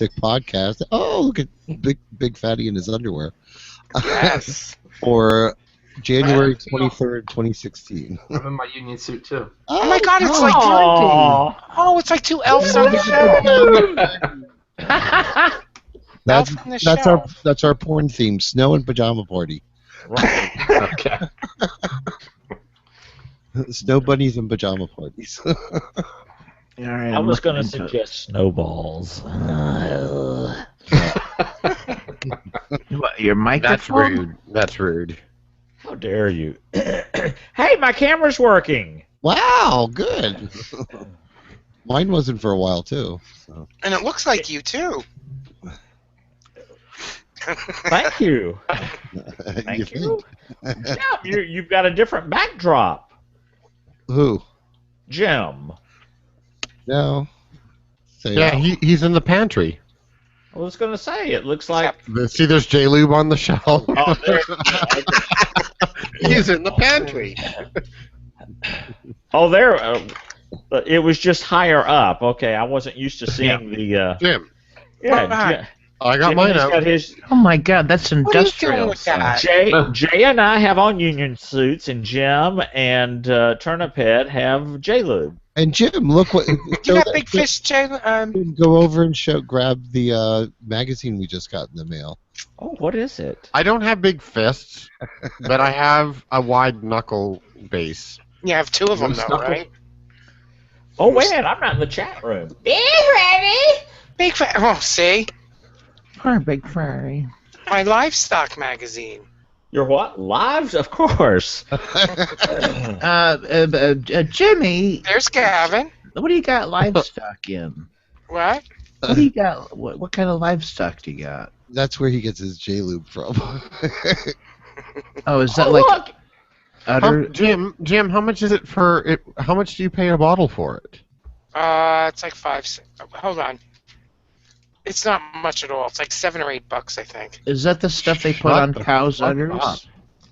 Sick Podcast. Oh, look at Big Fatty in his underwear. Yes. For January 23rd, 2016. I'm in my union suit too. Oh my God, it's like it's like two elves on the show. That's our porn theme, Snow and Pajama Party. Right. Okay. Snow bunnies and pajama parties. All right, I was going to suggest snowballs. What, your microphone? That's rude. How dare you? Hey, my camera's working. Wow, good. Mine wasn't for a while too. So. And it looks like you too. Thank you. Thank you. Yeah, you've got a different backdrop. Who? Jim. No. Yeah, he's in the pantry. I was going to say, it looks like... See, there's J-Lube on the shelf. Oh, there. He's in the pantry. Oh, there. It was just higher up. Okay, I wasn't used to seeing the... Jim. Yeah, I got mine out. Got his, Oh my God, that's industrial. with that? Jay and I have on union suits, and Jim and Turnip Head have J-Lube. And Jim, look what. You got Big Fish, Jay? Go over and grab the magazine we just got in the mail. Oh, what is it? I don't have big fists, but I have a wide knuckle base. You have two of them, though, right? Oh, wait, I'm not in the chat room. Big Fat. Oh, see? Poor Big Furry. My livestock magazine. Your what? Lives? Of course. Jimmy, There's Gavin. what do you got livestock in? What? What do you got? What kind of livestock do you got? That's where he gets his J-Lube from. Oh, is that like utter? Jim, how much is it for it? How much do you pay a bottle for it? It's like hold on. It's not much at all. It's like $7 or $8, I think. Is that the stuff they put on cows' udders?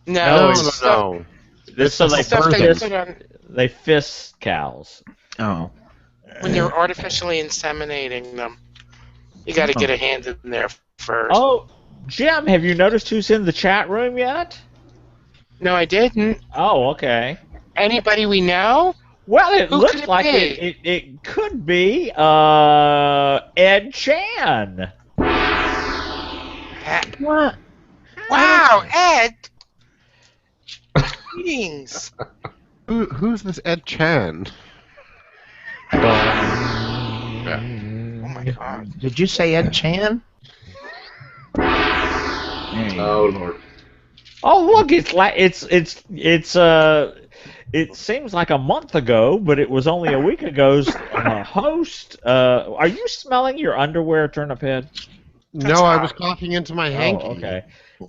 No, No. So they stuff they put on They fist cows. Oh. when you're artificially inseminating them. You got to get a hand in there first. Oh, Jim, have you noticed who's in the chat room yet? No, I didn't. Oh, okay. Anybody we know? Well, it Who looks could it like be? it could be Ed Chan. What? Wow, Ed. Greetings. Who's this Ed Chan? Oh my God. Did you say Ed Chan? Oh Lord. Oh, look, it seems like a month ago, but it was only a week ago's host. Are you smelling your underwear, Turnip Head? No, I was coughing into my hanky. Oh, okay.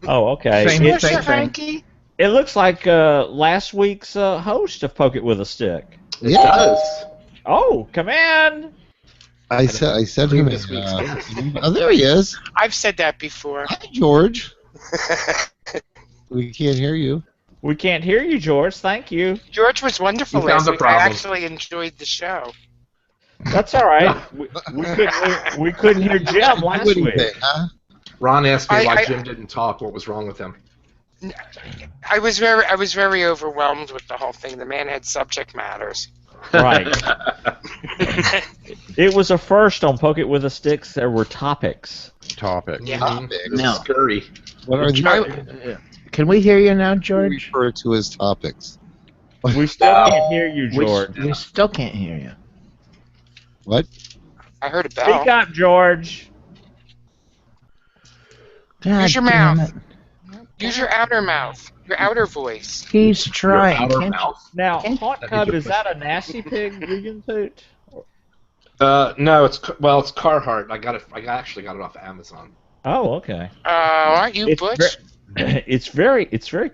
Oh, okay. Same It, thing. Frankie? it looks like last week's host of Poke It With a Stick. It does. Oh, come in. I said him. This week's guest. Oh, there he is. I've said that before. Hi, George. We can't hear you. We can't hear you, George. Thank you. George was wonderful You found last the week. I problem. actually enjoyed the show. That's all right. We couldn't hear Jim last What do you week. think, huh? Ron asked me why I- Jim didn't talk. What was wrong with him? I was very overwhelmed with the whole thing. The man had subject matters. Right. It was a first on Poke It With a Stick. There were topics. Topic. Yeah. Topics. No. Scurry. What are the Can we hear you now, George? refer to as topics? We still can't hear you, George. We still can't hear you. What? I heard a bell. Speak up, George. God Use your damn mouth. it. Use your outer mouth. Your outer voice. He's trying. Your outer Can't- mouth. Now, Can't- Hot Cub, is that a nasty pig vegan food? No, it's Carhartt. I actually got it off Amazon. Oh, okay. Aren't you It's Butch? It's very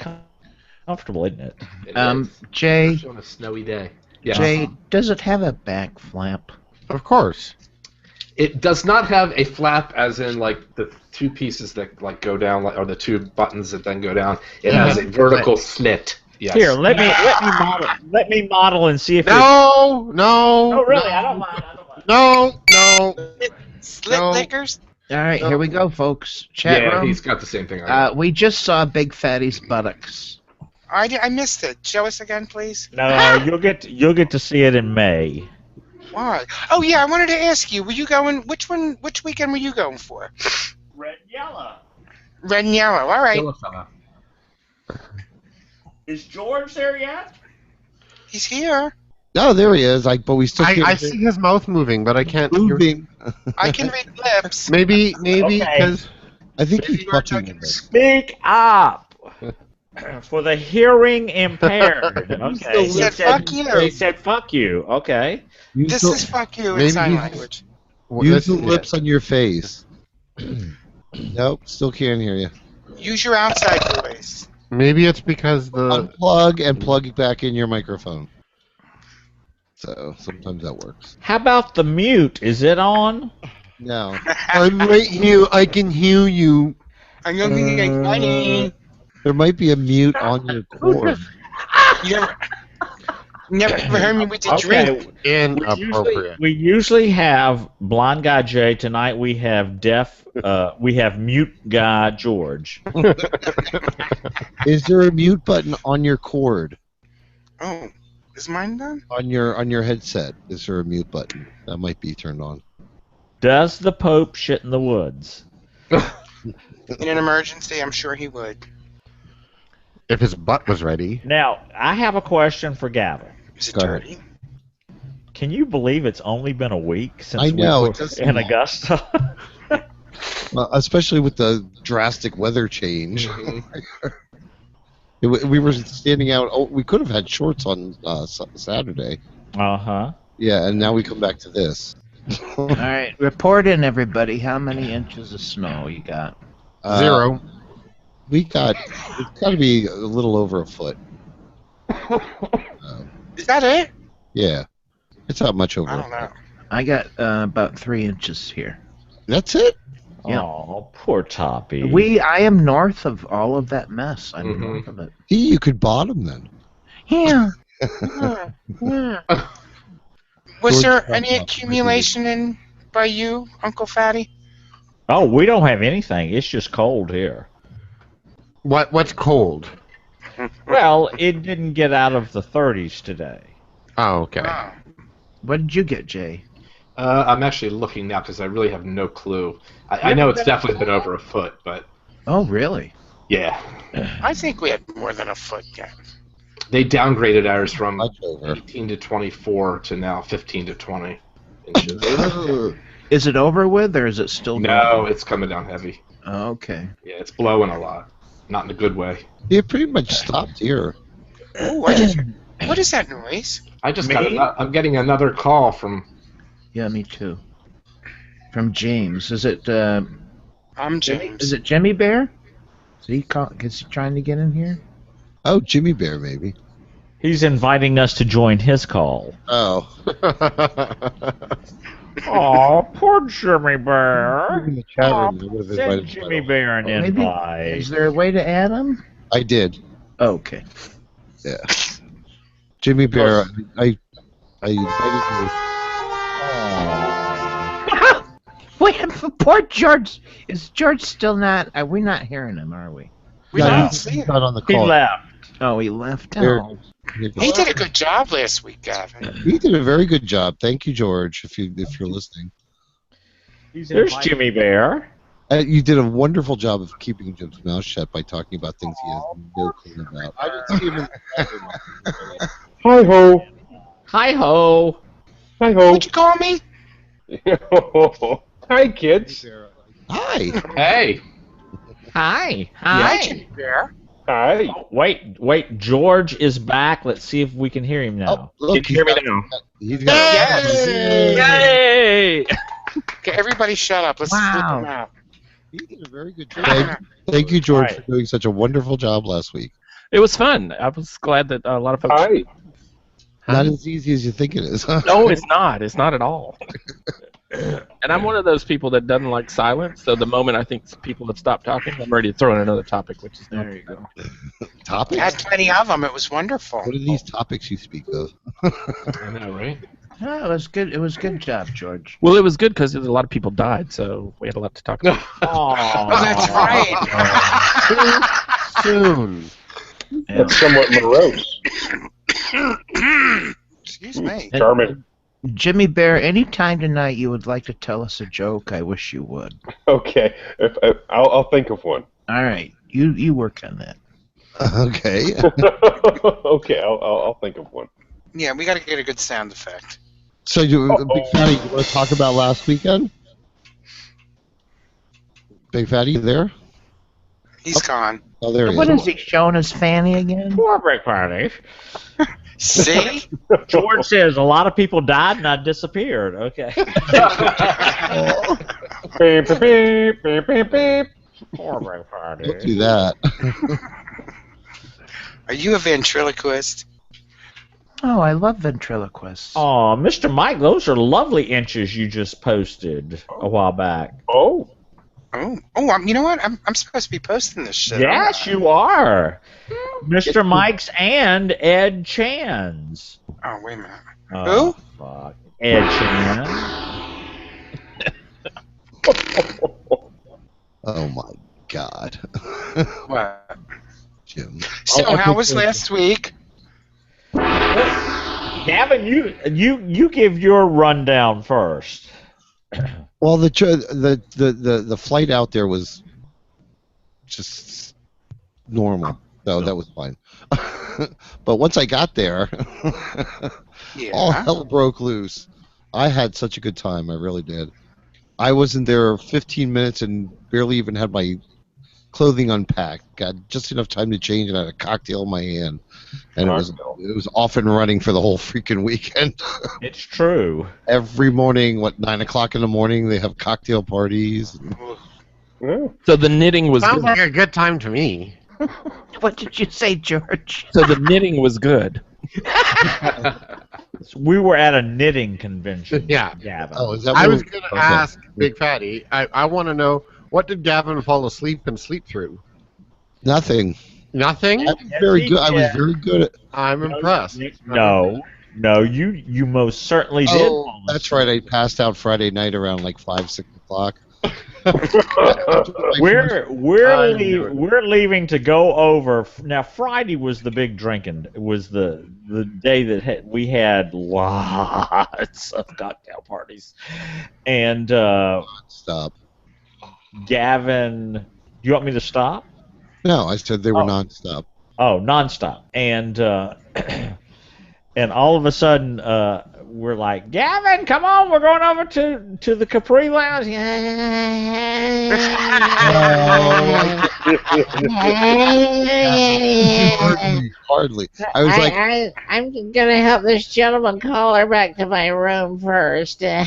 comfortable, isn't it? It is. Jay, Especially on a snowy day. Yeah. Jay, does it have a back flap? Of course. It does not have a flap, as in like the two pieces that like go down, or the two buttons that then go down. It has a vertical slit. Yes. Here, let me model and see if No, no. Oh, really? I don't mind. No, no. Slit No. lickers? All right, here we go, folks. Chat Yeah, room. he's got the same thing. I We just saw Big Fatty's buttocks. I missed it. Show us again, please. No, you'll get to see it in May. Why? Oh yeah, I wanted to ask you. Were you going? Which weekend were you going for? Red and yellow. Red and yellow. All right. Kill a fella. Is George there yet? He's here. Oh, there he is. But we still I can't see his mouth moving, but I can't hear. moving. I can read lips. Maybe Okay. because I think Maybe he's you are fucking talking- with it. Speak up. For the hearing impaired. Okay. He said, "Fuck you." He said, "Fuck you." Okay. Use This the, is fuck you in Maybe sign he's- language. use the lips on your face. Nope, still can't hear you. Use your outside voice. Maybe it's because the Unplug and plug it back in your microphone. So sometimes that works. How about the mute? Is it on? No. I'm right here. I can hear you. I'm gonna be like funny. There might be a mute on your cord. You never heard me with the drink. Inappropriate. We usually have blind guy Jay. Tonight we have we have mute guy George. Is there a mute button on your cord? Oh, is mine done? On your headset? Is there a mute button? That might be turned on. Does the Pope shit in the woods? In an emergency, I'm sure he would. If his butt was ready. Now, I have a question for Gavin. Is it Go ahead. dirty? Can you believe it's only been a week since I know, we it were does in seem- Augusta? Well, especially with the drastic weather change. We were standing out. Oh, we could have had shorts on Saturday. Uh-huh. Yeah, and now we come back to this. All right, report in, everybody. How many inches of snow you got? 0. It's got to be a little over a foot. Is that it? Yeah, it's not much over. I a don't know. foot. I got about 3 inches here. That's it. Yeah. Oh, poor Toppy. I am north of all of that mess. I'm north of it. See, you could bottom then. Yeah. Was George there talked any about accumulation in by you, Uncle Fatty? Oh, we don't have anything. It's just cold here. What's cold? Well, it didn't get out of the 30s today. Oh, okay. Oh. What did you get, Jay? I'm actually looking now because I really have no clue. I know it's definitely been over a foot, but Oh, really? yeah. I think we had more than a foot yet. They downgraded ours from Much over. 18 to 24 to now 15 to 20 inches. Is it over with, or is it still No, it's coming down heavy. Oh, okay. Yeah, it's blowing a lot. Not in a good way. You pretty much stopped here. Oh, what is that noise? I just Me? I'm getting another call from. Yeah, me too. From James. Is it I'm James. is it Jimmy Bear? Is he trying to get in here? Oh, Jimmy Bear, maybe. He's inviting us to join his call. Oh. Oh, poor Jimmy Bear. In the chat room, I would have Send invited Jimmy him. Bear an Maybe- invite. Is there a way to add him? I did. Oh, okay. Yeah. Jimmy Bear, I invited Wait, poor George. Is George still not? We're not hearing him, are we? We you. don't see He's it. not on the He call. left. Oh, he left. There. Oh. He did a good job last week, Gavin. He did a very good job. Thank you, George, if you're listening. There's Jimmy Bear. You did a wonderful job of keeping Jim's mouth shut by talking about things he has no clue about. I didn't see him in the Hi ho. Hi ho. Hi ho. What'd you call me? Hi kids. Hi. Hey, Hi. Hi, Jimmy Bear. Hi. Wait. George is back. Let's see if we can hear him now. Oh, look, Can you hear me now? He's got Yes. Yay! Okay, everybody shut up. Let's Wow. flip him out. He did a very good job. Thank you, George, for doing such a wonderful job last week. It was fun. I was glad that a lot of folks. Hi. Not as easy as you think it is. Huh? No, it's not. It's not at all. And I'm one of those people that doesn't like silence. So the moment I think people have stopped talking, I'm ready to throw in another topic, which is There you go. We Topics? had plenty of them. It was wonderful. What are these topics you speak of? I know, right? No, it was good. It was good job, George. Well, it was good because a lot of people died, so we had a lot to talk about. Oh, that's right. Soon. Yeah. That's somewhat morose. Excuse me. Charming. Jimmy Bear, anytime tonight you would like to tell us a joke, I wish you would. Okay, I'll think of one. All right, you work on that. Okay. Okay, I'll think of one. Yeah, we got to get a good sound effect. So, Big Fatty, you want to talk about last weekend? Big Fatty, you there? He's gone. Oh, there he What is. is he showing us, Fanny again? Poor Big Fatty. See? George says a lot of people died and I disappeared. Okay. Beep, beep, beep, beep, beep, beep. Poor Big Fatty. Don't do that. Are you a ventriloquist? Oh, I love ventriloquists. Oh, Mr. Mike, those are lovely inches you just posted a while back. Oh, You know what? I'm supposed to be posting this shit. Yes, you are. Mr. Mike's and Ed Chan's. Oh, wait a minute. Oh, fuck. Ed Chan. Oh, my God. What? Jim. So, how was last week? Gavin, you give your rundown first. Well, the flight out there was just normal, so that was fine. But once I got there, all Yeah. hell broke loose. I had such a good time, I really did. I wasn't there 15 minutes and barely even had my clothing unpacked. Got just enough time to change and I had a cocktail in my hand. And it was off and running for the whole freaking weekend. It's true. Every morning, 9 o'clock in the morning, they have cocktail parties. yeah. So the knitting was Sounds good. like a good time to me. What did you say, George? So the knitting was good. We were at a knitting convention. Yeah. Gavin. Oh, is that I what was going to ask Big Fatty, I want to know, what did Gavin fall asleep and sleep through? Nothing. Nothing? I was very good. I was very good at. I'm impressed. No, you most certainly did. Oh, that's right. I passed out Friday night around like 5, 6 o'clock. We're I'm we're leaving to go over now. Friday was the big drinking. It was the day that we had lots of cocktail parties, and Stop. Gavin, you want me to stop? No, I said they were Oh. nonstop. Oh, nonstop, and and all of a sudden we're like, Gavin, come on, we're going over to the Capri Lounge. Hardly. I was like, I'm gonna help this gentleman call her back to my room first. And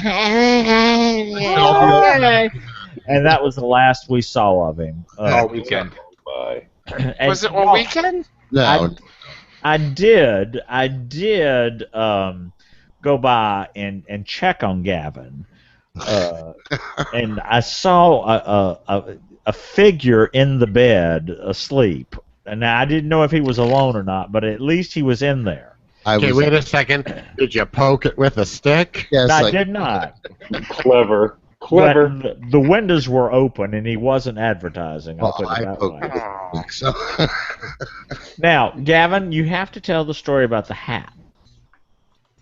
that was the last we saw of him. All weekend. Bye. And- Was it all weekend? no. I did go by and check on Gavin, and I saw a figure in the bed asleep. And I didn't know if he was alone or not, but at least he was in there. Okay, wait a second. Did you poke it with a stick? Yes, I like, did not. Clever. But Clever. the windows were open, and he wasn't advertising. I'll well, put it I that poked way. it this week, so. Now, Gavin, you have to tell the story about the hat.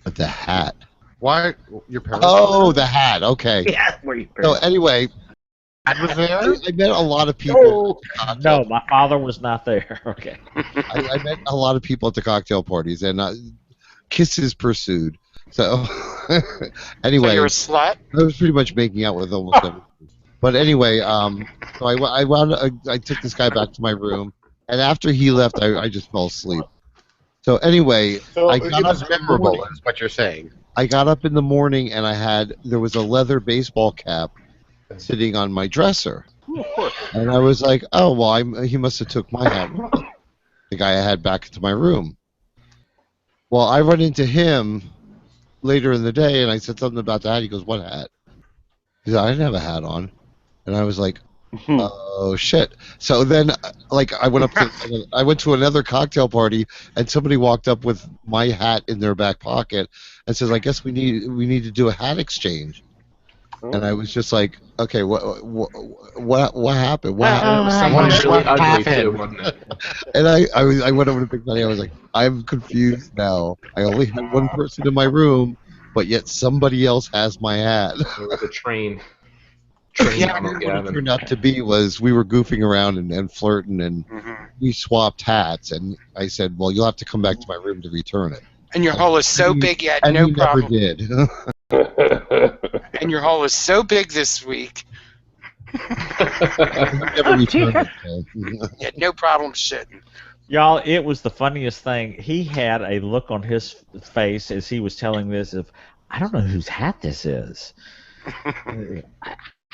But the hat. Why? Your parents? Oh, the hat. Okay. Yeah, where you So anyway, Dad was there? I met a lot of people. at the No, cocktail- my father was not there. Okay. I met a lot of people at the cocktail parties, and kisses pursued. So So anyway, you're a slut? I was pretty much making out with almost everyone. But anyway, so I took this guy back to my room, and after he left, I just fell asleep. So anyway, So I It got was up in the memorable, morning- is what you're saying. I got up in the morning, and there was a leather baseball cap sitting on my dresser, and I was like, oh well, he must have took my hat, the guy I had back into my room. Well, I run into him later in the day, and I said something about the hat. He goes, "What hat?" He said, "I didn't have a hat on," and I was like, Oh shit! So then, like, I went to another cocktail party, and somebody walked up with my hat in their back pocket, and says, "I guess we need to do a hat exchange." And I was just like, "Okay, what happened? What happened?" Someone What really ugly happened? too, wasn't it? And I went over to Big Money. I was like, "I'm confused now. I only had one person in my room, but yet somebody else has my hat." It was a train. Yeah, on What it Gavin. turned out to be was we were goofing around and flirting, and we swapped hats. And I said, "Well, you'll have to come back to my room to return it." And your hole is so big you had And no he never problem. did. And your hole is so big this week He never returned it. So. you had no problem shitting. Y'all, it was the funniest thing. He had a look on his face as he was telling this of, I don't know whose hat this is.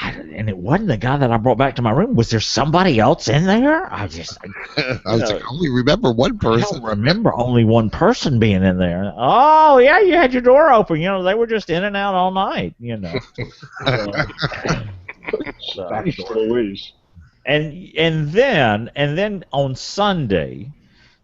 And it wasn't the guy that I brought back to my room. Was there somebody else in there? I I was like, I only remember one I person. don't remember only one person being in there. Oh, yeah, you had your door open. You know, they were just in and out all night, you know. So, Louise. and then on Sunday,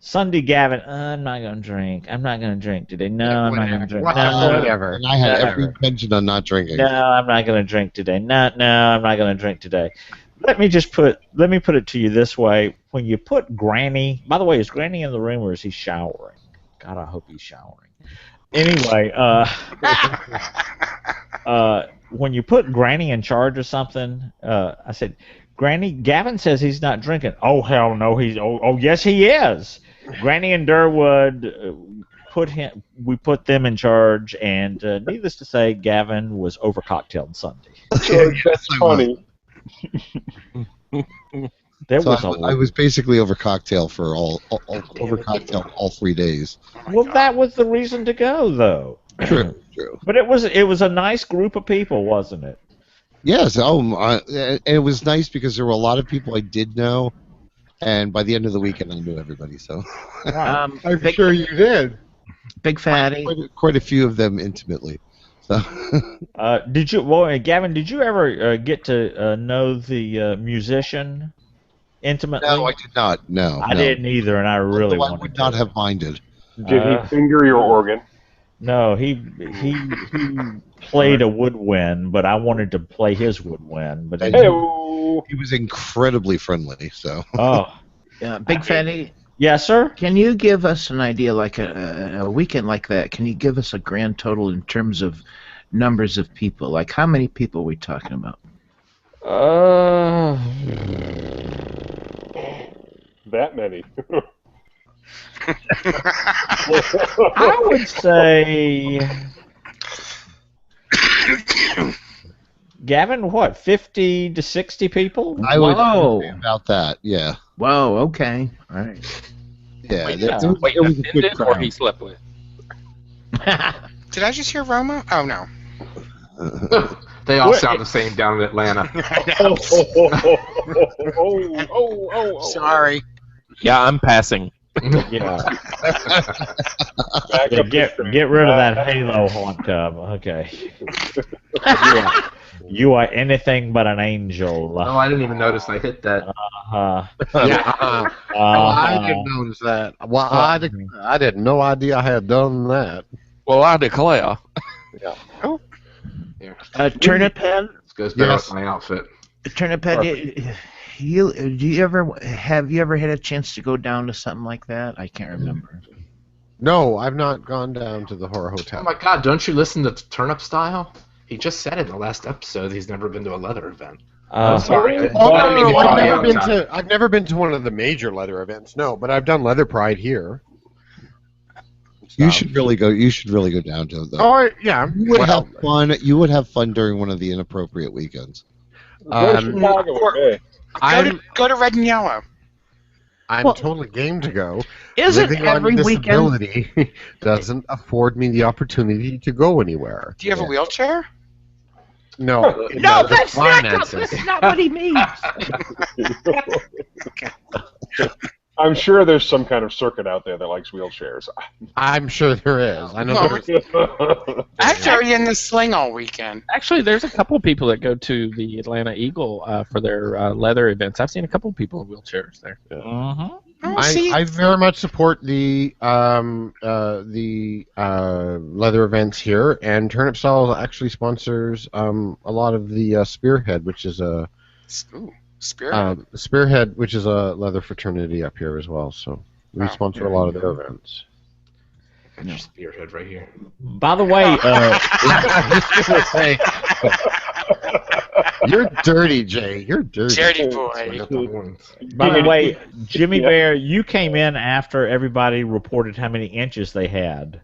Gavin, I'm not gonna drink. I'm not gonna drink today. No, I'm not gonna drink. Whatever. And I had No. every intention on not drinking. No, I'm not gonna drink today. No, I'm not gonna drink today. Let me put it to you this way: when you put Granny, by the way, is Granny in the room or is he showering? God, I hope he's showering. Anyway, when you put Granny in charge of something, I said, Granny, Gavin says he's not drinking. Oh hell no, oh yes he is. Granny and Durwood we put them in charge, and needless to say, Gavin was over cocktailed Sunday. George, that's funny. There So was I was basically over cocktail for all 3 days. well, that was the reason to go though. True. But it was a nice group of people, wasn't it? Yes. And it was nice because there were a lot of people I did know, and by the end of the weekend, I knew everybody. So I'm sure you did. Big Fatty. quite a few of them intimately. So Gavin, did you ever get to know the musician intimately? no, I did not. No, I no. didn't either, and I really Although I wanted would to. not have minded. Did he finger your organ? No, he played a woodwind, but I wanted to play his woodwind. But Hey-o. He was incredibly friendly. So Big Fatty. Yes, sir. Can you give us an idea, like a weekend like that? Can you give us a grand total in terms of numbers of people? Like, how many people are we talking about? That many. I would say, Gavin, what, 50 to 60 people? I would Whoa. say about that. Yeah. Whoa, okay. All right. Yeah. Wait, There was a good offended or crowd. he slept with? Did I just hear Roma? Oh, no. They all sound the same down in Atlanta. Sorry. Yeah, I'm passing. Yeah. Back Yeah, up get the train. rid of that Halo haunt tub. Okay. You are anything but an angel. Oh, I didn't even notice I hit that. Yeah. I didn't notice that. Well, I had no idea I had done that. Well, I declare. Turnip Head. This goes better Yes. with my outfit. Turnip Head. Have you ever had a chance to go down to something like that? I can't remember. No, I've not gone down to the horror Oh hotel. my God! Don't you listen to Turnip Style? He just said it in the last episode. He's never been to a leather event. Sorry. Oh, I didn't mean to call you out, Tom. I've never been to one of the major leather events. No, but I've done Leather Pride here. You should really go. You should really go down to it. Though. Oh yeah. You would have fun. You would have fun during one of the inappropriate weekends. Go to Chicago. Okay. Go to Red and Yellow. I'm Well, totally game to go. Isn't Living every on weekend? disability doesn't afford me the opportunity to go anywhere. Do you have a wheelchair? No. No, that's not finances. that's not what he means. I'm sure there's some kind of circuit out there that likes wheelchairs. I'm sure there is. I know Well, there's. After are you in the sling all weekend? Actually, there's a couple of people that go to the Atlanta Eagle for their leather events. I've seen a couple of people in wheelchairs there. Oh, see, I very much support the leather events here, and Turnip Style actually sponsors a lot of the Spearhead, which is a Spirit. Spearhead, which is a leather fraternity up here as well. So we sponsor a lot of their events. Got your Spearhead right here. By the way, I was gonna say, you're dirty, Jay. You're dirty. Dirty I boy. got the horns. by the way, Jimmy Bear, you came in after everybody reported how many inches they had.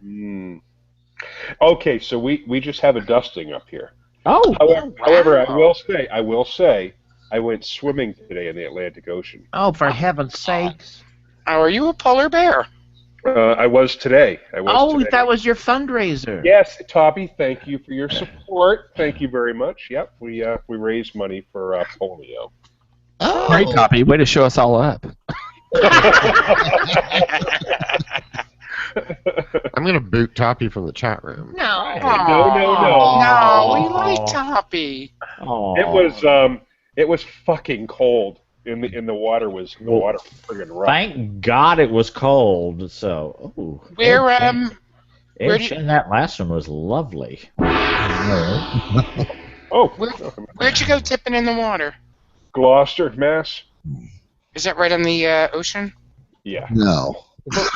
Okay, so we just have a dusting up here. Oh, However, I will say, I went swimming today in the Atlantic Ocean. Oh, for heaven's sakes! Oh, are you a polar bear? I was today. Today. That was your fundraiser. Yes, Toppy, thank you for your support. Thank you very much. Yep, we raised money for polio. Oh. Great, Toppy. Way to show us all up. I'm gonna boot Toppy from the chat room. No. No. No, we like Toppy. It was fucking cold. The water was friggin' rough. thank God it was cold. So, Where Ed where do you- Shin, that last one was lovely. Oh, where'd you go tipping in the water? Gloucester, Mass. Is that right on the ocean? Yeah. No.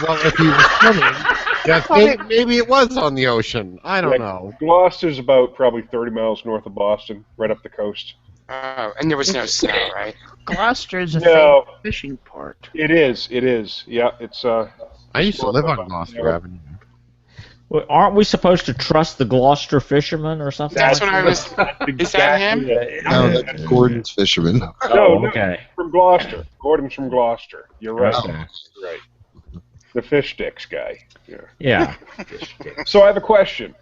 Well, if you were swimming, yes, maybe it was on the ocean. I don't know. Gloucester's about probably 30 miles north of Boston, right up the coast. Oh, and there was no snow, right? Gloucester is a No. famous fishing port. It is. Yeah, it's I used to live on Gloucester Avenue. Well, aren't we supposed to trust the Gloucester fisherman or something? That's like what I was. Is that him? No, that's Gordon's fisherman. No, okay. from Gloucester. Gordon's from Gloucester. You're right. Oh. You're right. The fish sticks guy. Yeah. Yeah. So I have a question.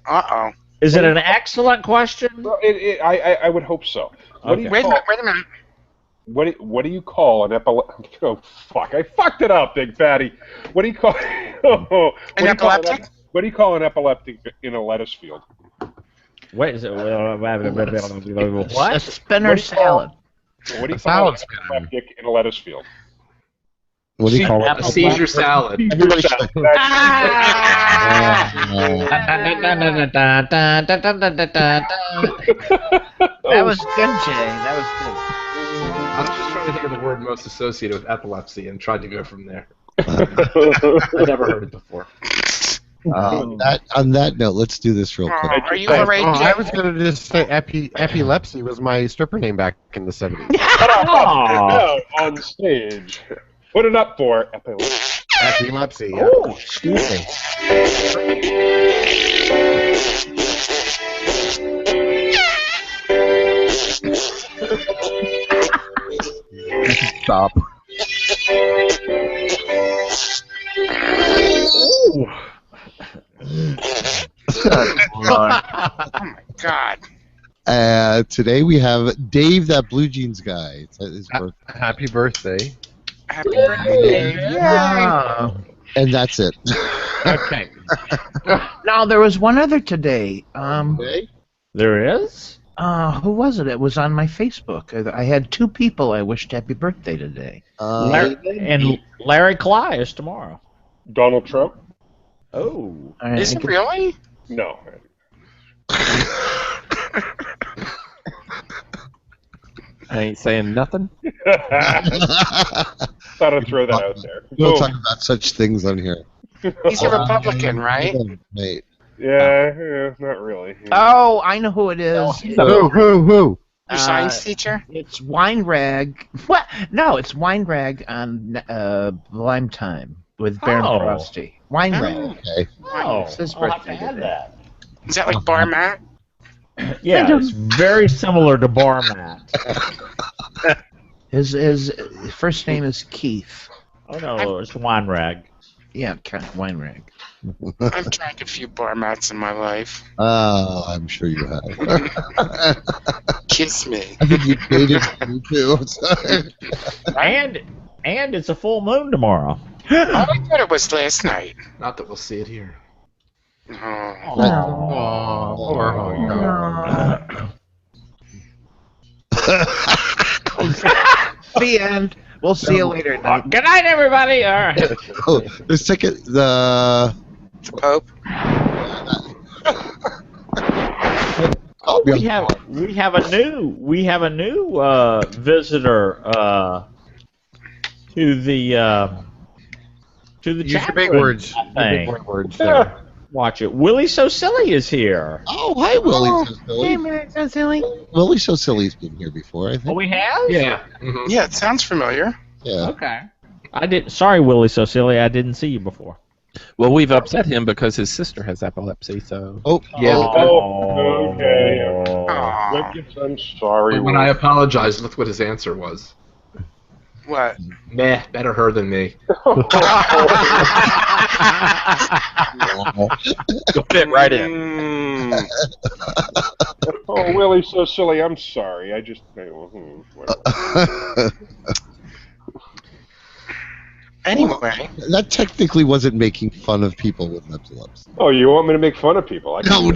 Uh-oh. Is it an excellent question? Well, I would hope so. What do you Wait a call, minute, wait a minute. what do you call an epileptic? Oh fuck! I fucked it up, big fatty. What do you call? An epileptic? What do you call an epileptic in a lettuce field? Wait, is it A what? spinner salad. What do you A call an salad spinner. epileptic in a lettuce field? What do you call A seizure salad. Everybody That's- That was good, Jay. That was good. I was just trying to think of the word most associated with epilepsy and tried to go from there. I never heard it before. on that note, let's do this real quick. Are you all right, I Jay? was going to just say epilepsy was my stripper name back in the 70s. No, on stage. Put it up for epilepsy. Epilepsy, yeah. Oh, excuse me. Stop. Oh my God. Today we have Dave, that blue jeans guy. It's his birthday. Happy birthday. Happy birthday. Yeah. And that's it. Okay. No, there was one other today. There is? Who was it? It was on my Facebook. I had two people I wished happy birthday today. And Larry Cly is tomorrow. Donald Trump? Oh. Is it really? No. I ain't saying nothing. Thought I'd throw that out there. We don't talk about such things on here. He's a Republican, right? Mate. Yeah, not really. Oh, I know who it is. Who? Your science teacher? It's Weinrag. What? No, it's Weinrag on Lime Time with Baron Oh. Frosty. Weinrag. Okay. Oh, It's his I'll have to birthday have today. that. Is that like Bar Matt? Yeah, it's very similar to Bar Matt. His first name is Keith. Oh no, it's Weinrag. Yeah, Weinrag. I've drank a few Bar Mats in my life. Oh, I'm sure you have. Kiss me. I think you dated me too. And And it's a full moon tomorrow. I thought it was last night. Not that we'll see it here. Oh, poor Hondo. The end. We'll see you later. Night. Good night, everybody. All right. Oh, the second the Pope. Oh, we have a new visitor to the Use chat your big room, words. I Your think. big words there. Watch it. Willie So Silly is here. Oh, hi, Willie So Silly. Hey, man, so silly. Willie So Silly's been here before, I think. Oh, we have? Yeah. Mhm. Yeah, it sounds familiar. Yeah. Okay. I didn't. Sorry, Willie So Silly. I didn't see you before. Well, we've upset him because his sister has epilepsy, so. Oh, Yeah. Oh, okay. Aw. I'm sorry. But when I apologized, look what his answer was. What? Meh, better her than me. Go fit right in. Mm. Oh, Willie, so silly. I'm sorry. I just. Whatever. Anyway. that technically wasn't making fun of people with epilepsy. Oh, you want me to make fun of people? No.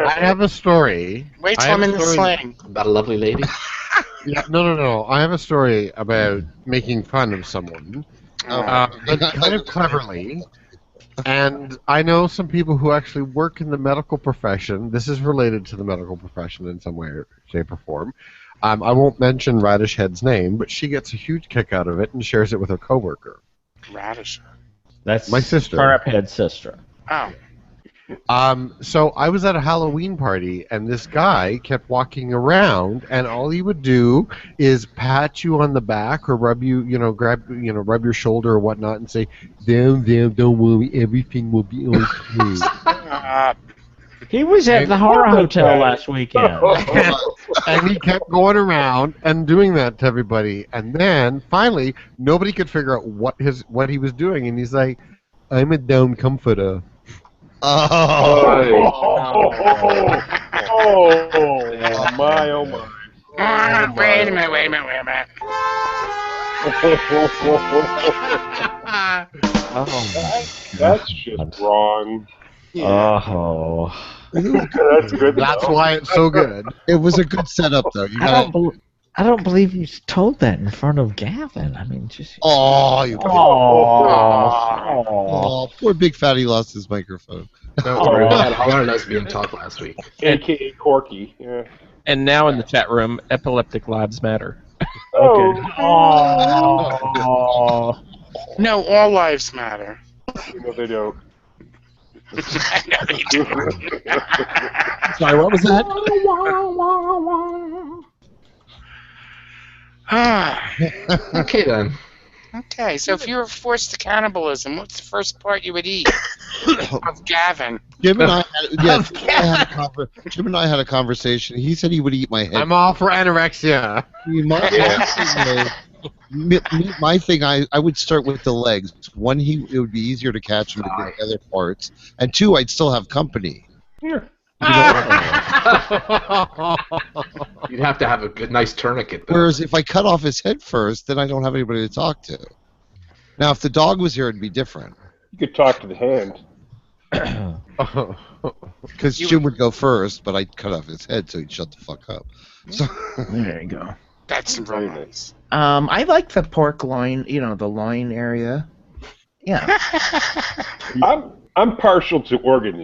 I have a story. Wait I till have I'm in a the story- slang. About a lovely lady. Yeah, no. I have a story about making fun of someone, but kind of cleverly. And I know some people who actually work in the medical profession. This is related to the medical profession in some way, shape, or form. I won't mention Radish Head's name, but she gets a huge kick out of it and shares it with her coworker. Radish. That's My sister. Turnip Head's sister. Oh. So I was at a Halloween party, and this guy kept walking around, and all he would do is pat you on the back or rub you, rub your shoulder or whatnot, and say, "Damn, don't worry, everything will be okay." He was at the horror hotel last weekend. And he kept going around and doing that to everybody, and then finally nobody could figure out what he was doing, and he's like, "I'm a down comforter." Oh, my, oh, my. Wait a minute. That's just wrong. Oh. That's good. That's why it's so good. It was a good setup, though. You gotta, I don't believe you told that in front of Gavin. I mean, just. you. Oh. Poor Big Fatty lost his microphone. Don't worry, we had all our lesbian talk last week. AKA Corky. Yeah. And now in the chat room, epileptic lives matter. Oh. Oh. No, all lives matter. No, they don't. I know they do. Sorry, what was that? Okay then. Okay, so if you were forced to cannibalism, what's the first part you would eat? Of Gavin. Jim and I had a conversation. He said he would eat my head. I'm all for anorexia. My thing, I would start with the legs. One, it would be easier to catch him to get the other parts, and two, I'd still have company. You'd have to have a good, nice tourniquet. Though. Whereas if I cut off his head first, then I don't have anybody to talk to. Now, if the dog was here, it'd be different. You could talk to the hand. Because Jim would go first, but I'd cut off his head so he'd shut the fuck up. So There you go. That's real nice. I like the pork loin, the loin area. Yeah. I'm partial to organ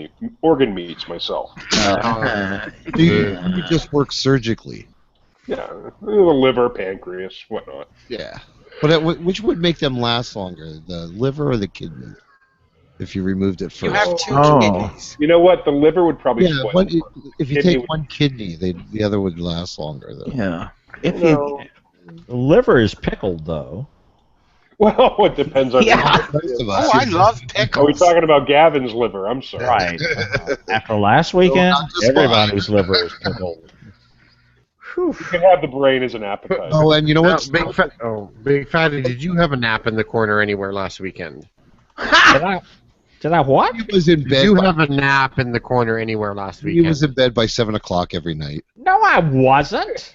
meats myself. you just work surgically. Yeah, the liver, pancreas, whatnot. Yeah. But which would make them last longer, the liver or the kidney? If you removed it first. You have two kidneys. You know what? The liver would probably Yeah, spoil. if you take one kidney, the other would last longer, though. Yeah. The liver is pickled, though. Well, it depends on. Yeah. Oh, I love pickles. Are we talking about Gavin's liver? I'm sorry. Right. After last weekend, not just everybody's liver is pickled. You can have the brain as an appetizer. Oh, and you know what? Big Fatty, did you have a nap in the corner anywhere last weekend? Did I what? He was in bed. Did you have a nap in the corner anywhere last He weekend? was in bed by 7 o'clock every night. No, I wasn't.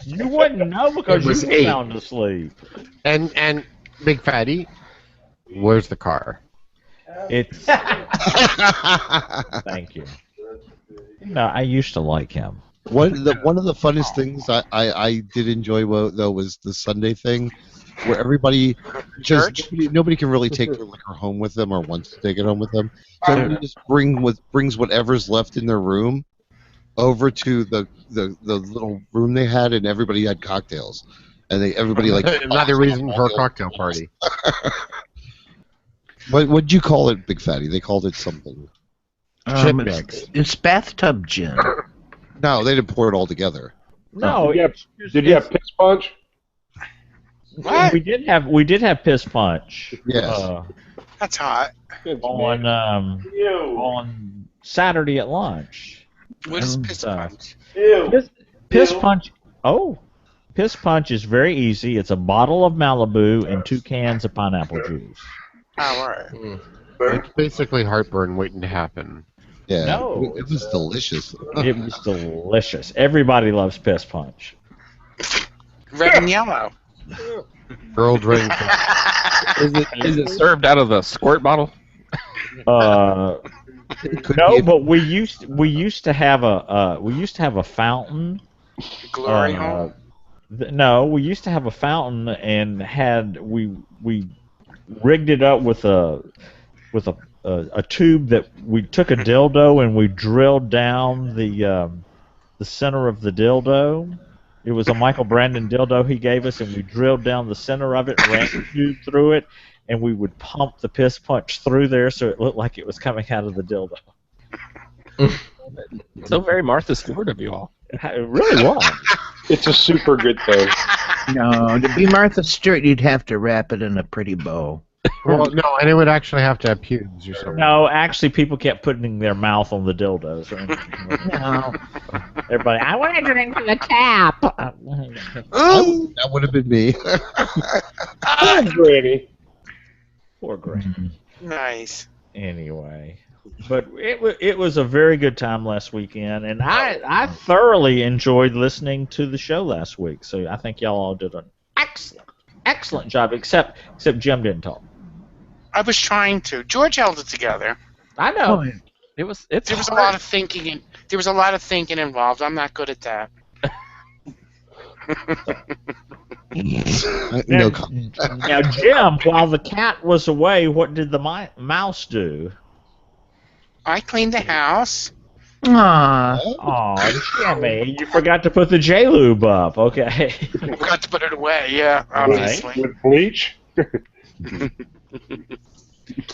You wouldn't know because It was you were 8. sound asleep. And Big Fatty, where's the car? It's. Thank you. No, I used to like him. One of the funnest things I did enjoy though was the Sunday thing, where everybody just nobody can really take their liquor home with them or wants to take it home with them, so everybody just brings whatever's left in their room over to the little room they had, and everybody had cocktails, and everybody like Another reason for a cocktail party. What'd you call it, Big Fatty? They called it something. Shit mix. It's bathtub gin. No, they didn't pour it all together. No, Did you have piss punch? What? we did have piss punch. Yes. That's hot. On Saturday at lunch. What is piss punch? Piss punch. Oh, piss punch is very easy. It's a bottle of Malibu and 2 cans of pineapple juice. Oh, all right. It's basically heartburn waiting to happen. Yeah. No. It was delicious. It was delicious. Everybody loves piss punch. Red and yellow. Girl drink. Is it served out of the squirt bottle? No, but we used to have a fountain. Glory hole. No, we used to have a fountain and we rigged it up with a tube that we took a dildo and we drilled down the center of the dildo. It was a Michael Brandon dildo he gave us, and we drilled down the center of it, ran the tube through it, and we would pump the piss punch through there so it looked like it was coming out of the dildo. So very Martha Stewart of you all. It really was. It's a super good thing. No, to be Martha Stewart, you'd have to wrap it in a pretty bow. Well, no, and it would actually have to have pubes or something. No, actually, people kept putting their mouth on the dildos. No. Everybody, I want to drink from the tap. That would have been me. Oh, Granny. Poor Granny. Nice. Anyway, but it was a very good time last weekend, and I thoroughly enjoyed listening to the show last week. So I think y'all all did an excellent job, except Jim didn't talk. I was trying to. George held it together. I know. There was a lot of thinking. There was a lot of thinking involved. I'm not good at that. No comment. Now, Jim, while the cat was away, what did the mouse do? I cleaned the house. Aww. Oh, Jimmy, you forgot to put the J-Lube up. Okay. Forgot to put it away. Yeah, obviously. With bleach?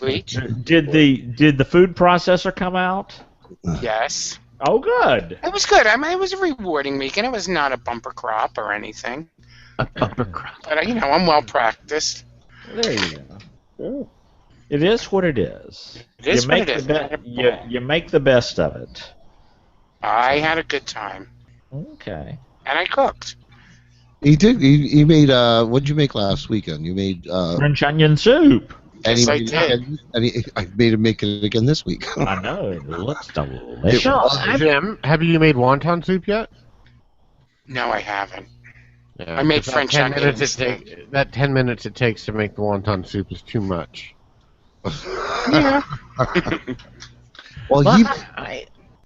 Bleach? Did the food processor come out? Yes. Oh, good. It was good. I mean, it was a rewarding week, and it was not a bumper crop or anything. A bumper crop. But I'm well practiced. There you go. It is what it is. It is what it is. You make the best of it. I had a good time. Okay. And I cooked. He did. He made. What did you make last weekend? You made French onion soup. And Yes, he I made did. I made him make it again this week. I know. It looks delicious. Jim, have you made wonton soup yet? No, I haven't. Yeah, I made 'cause French that 10 onions. minutes that 10 minutes it takes to make the wonton soup is too much. Yeah. Well, Well,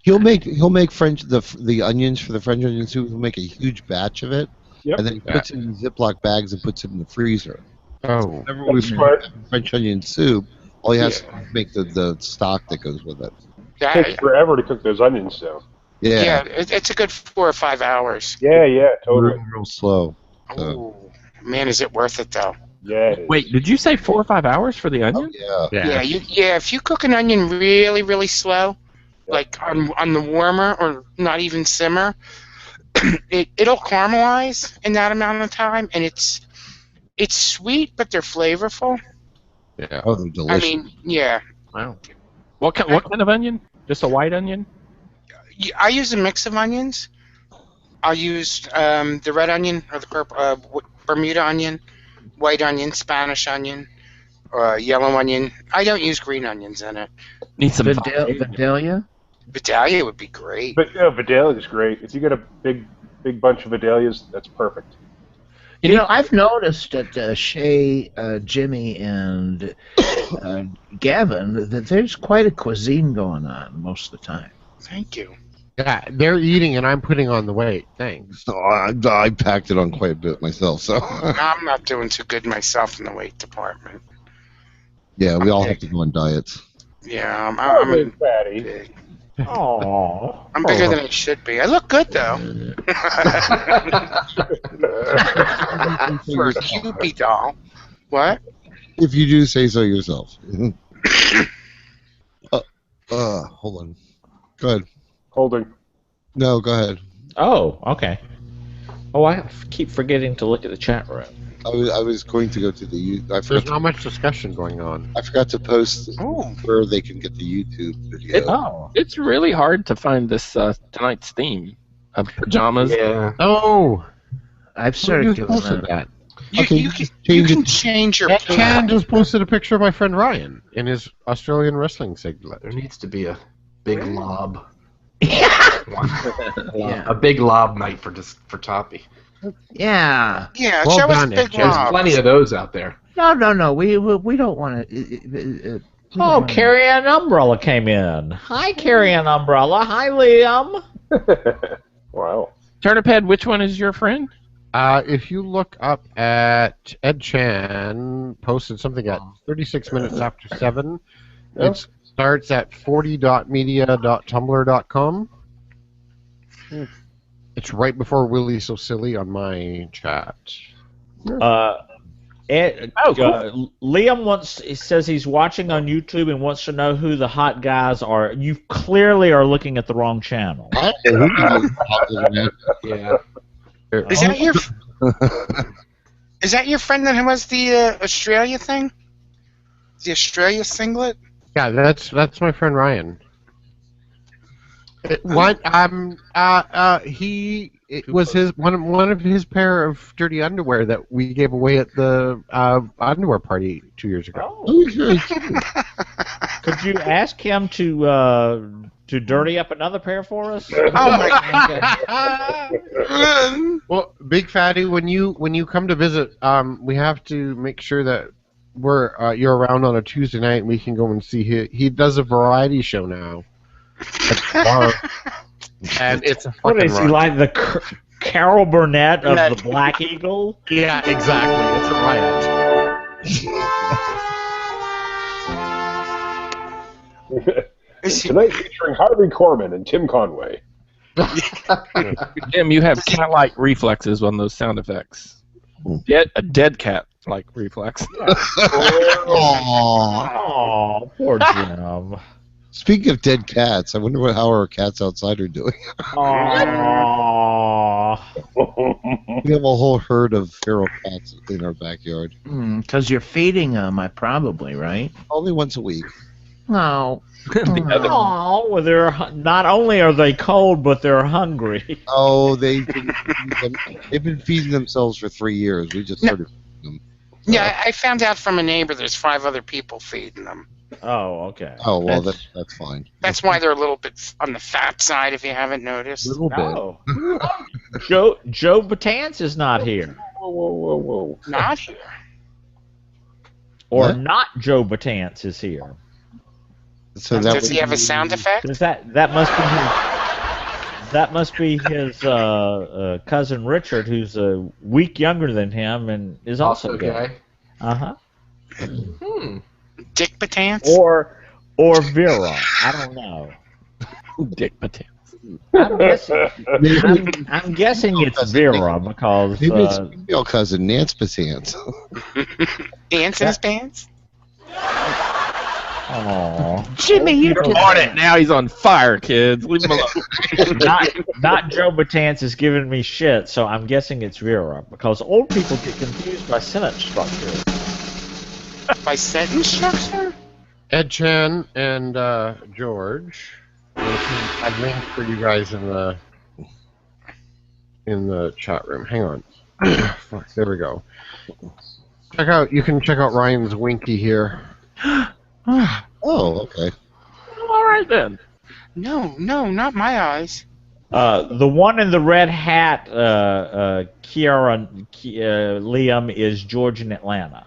he'll make French the onions for the French onion soup. He'll make a huge batch of it, Yep. and then he puts it in Ziploc bags and puts it in the freezer. Oh. Whenever we Smart. make French onion soup, all he has to make the stock that goes with it. It takes forever to cook those onions, though. Yeah, it's a good 4 or 5 hours. Yeah, totally. Real slow. So, Ooh, man, is it worth it though? Yeah. It is. Wait, did you say 4 or 5 hours for the onion? yeah. Yeah, if you cook an onion really, really slow, like on the warmer or not even simmer, it'll caramelize in that amount of time, and it's sweet, but they're flavorful. Yeah. Oh, they're delicious. I mean, yeah. Wow. What kind of onion? Just a white onion? I use a mix of onions. I'll use the red onion or the purple, Bermuda onion, white onion, Spanish onion, yellow onion. I don't use green onions in it. Need some Vidalia? Vidalia would be great. But Vidalia is great. If you get a big big bunch of Vidalias. That's perfect. You know, I've noticed that Shay, Jimmy, and Gavin, that there's quite a cuisine going on most of the time. Thank you. Yeah, they're eating and I'm putting on the weight. Thanks. So I packed it on quite a bit myself. So I'm not doing too good myself in the weight department. yeah, we all have to go on diets. Yeah, I'm I'm fatty. big. Oh. I'm bigger than I should be. I look good though. For a Cupid doll. What? If you do say so yourself. Hold on. Go ahead. Holding. No, go ahead. Oh, okay. Oh, I keep forgetting to look at the chat room. I was going to go to the I There's forgot, not much discussion going on. I forgot to post Oh. where they can get the YouTube video. Oh. It's really hard to find this tonight's theme of pajamas. Yeah. Oh, I've who started just doing posted that. that? Okay, You change can it. change your Ed Chan just posted a picture of my friend Ryan in his Australian wrestling singlet. There needs to be a big lob. Yeah. A big lob night for Toppy. Yeah. Yeah, Well show us done, big Ed. There's lobs. plenty of those out there. No. We don't want to. Oh, Carrie Ann Umbrella came in. Hi, Carrie Ann Umbrella. Hi, Liam. Wow. Turniphead, which one is your friend? If you look up at Ed Chan, posted something at 36 minutes after 7. Yeah. It starts at 40.media.tumblr.com. It's right before Willie So Silly on my chat. Liam he says he's watching on YouTube and wants to know who the hot guys are. You clearly are looking at the wrong channel. Yeah. Is that your Is that your friend that was the Australia thing? The Australia singlet? Yeah, that's my friend Ryan. It was his one of his pair of dirty underwear that we gave away at the underwear party 2 years ago. Oh. Could you ask him to dirty up another pair for us? Oh my god! Well, Big Fatty, when you come to visit, we have to make sure that you're around on a Tuesday night and we can go and see he does a variety show now. At the bar. And it's a What fucking is he riot. like, the Carol Burnett of the Black Eagle? Yeah, exactly. It's a riot. Tonight featuring Harvey Korman and Tim Conway. Jim, you have cat-like reflexes on those sound effects. A dead cat-like reflex. Oh, poor Jim. Speaking of dead cats, I wonder how our cats outside are doing. Aww. We have a whole herd of feral cats in our backyard. Because you're feeding them, probably, right? Only once a week. No. Oh, well, not only are they cold, but they're hungry. Oh, they've been feeding themselves for 3 years. We just started feeding them. Yeah, I found out from a neighbor there's 5 other people feeding them. Oh, okay. Oh, well, that's fine. That's why they're a little bit on the fat side, if you haven't noticed. A little bit. No. Joe Batance is not here. Whoa. Not here. Or What? not Joe Batance is here. So Does he have a sound effect? That must be his cousin Richard, who's a week younger than him and is also gay. Uh-huh. Dick Batance? Or Vera. I don't know. Dick Batance. I'm guessing it's Vera because maybe it's female cousin Nance Batance. Ants in his pants? Aw. Jimmy, you did On it now. He's on fire, kids. Leave him alone. not Joe Batance is giving me shit, so I'm guessing it's Vera because old people get confused by sentence structure. By sentence structure? Ed Chan and George. I've linked for you guys in the chat room. Hang on. Fuck, there we go. You can check out Ryan's Winky here. Oh, okay. All right then. No, not my eyes. The one in the red hat, Liam, is George in Atlanta.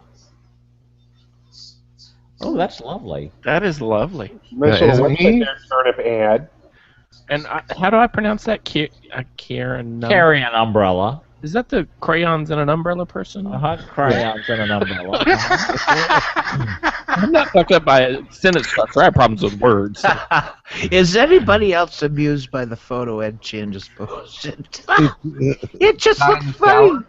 Oh, that's lovely. That is lovely. Nice Yeah, little isn't website he? there, Turnip ad. And how do I pronounce that? Karen. Carry an umbrella. Is that the crayons and an umbrella person? Crayons and an umbrella. I'm not fucked up by a sentence structure. I have problems with words. Is anybody else amused by the photo Ed Chin just posted? It just Not looks in the funny. shower? Guy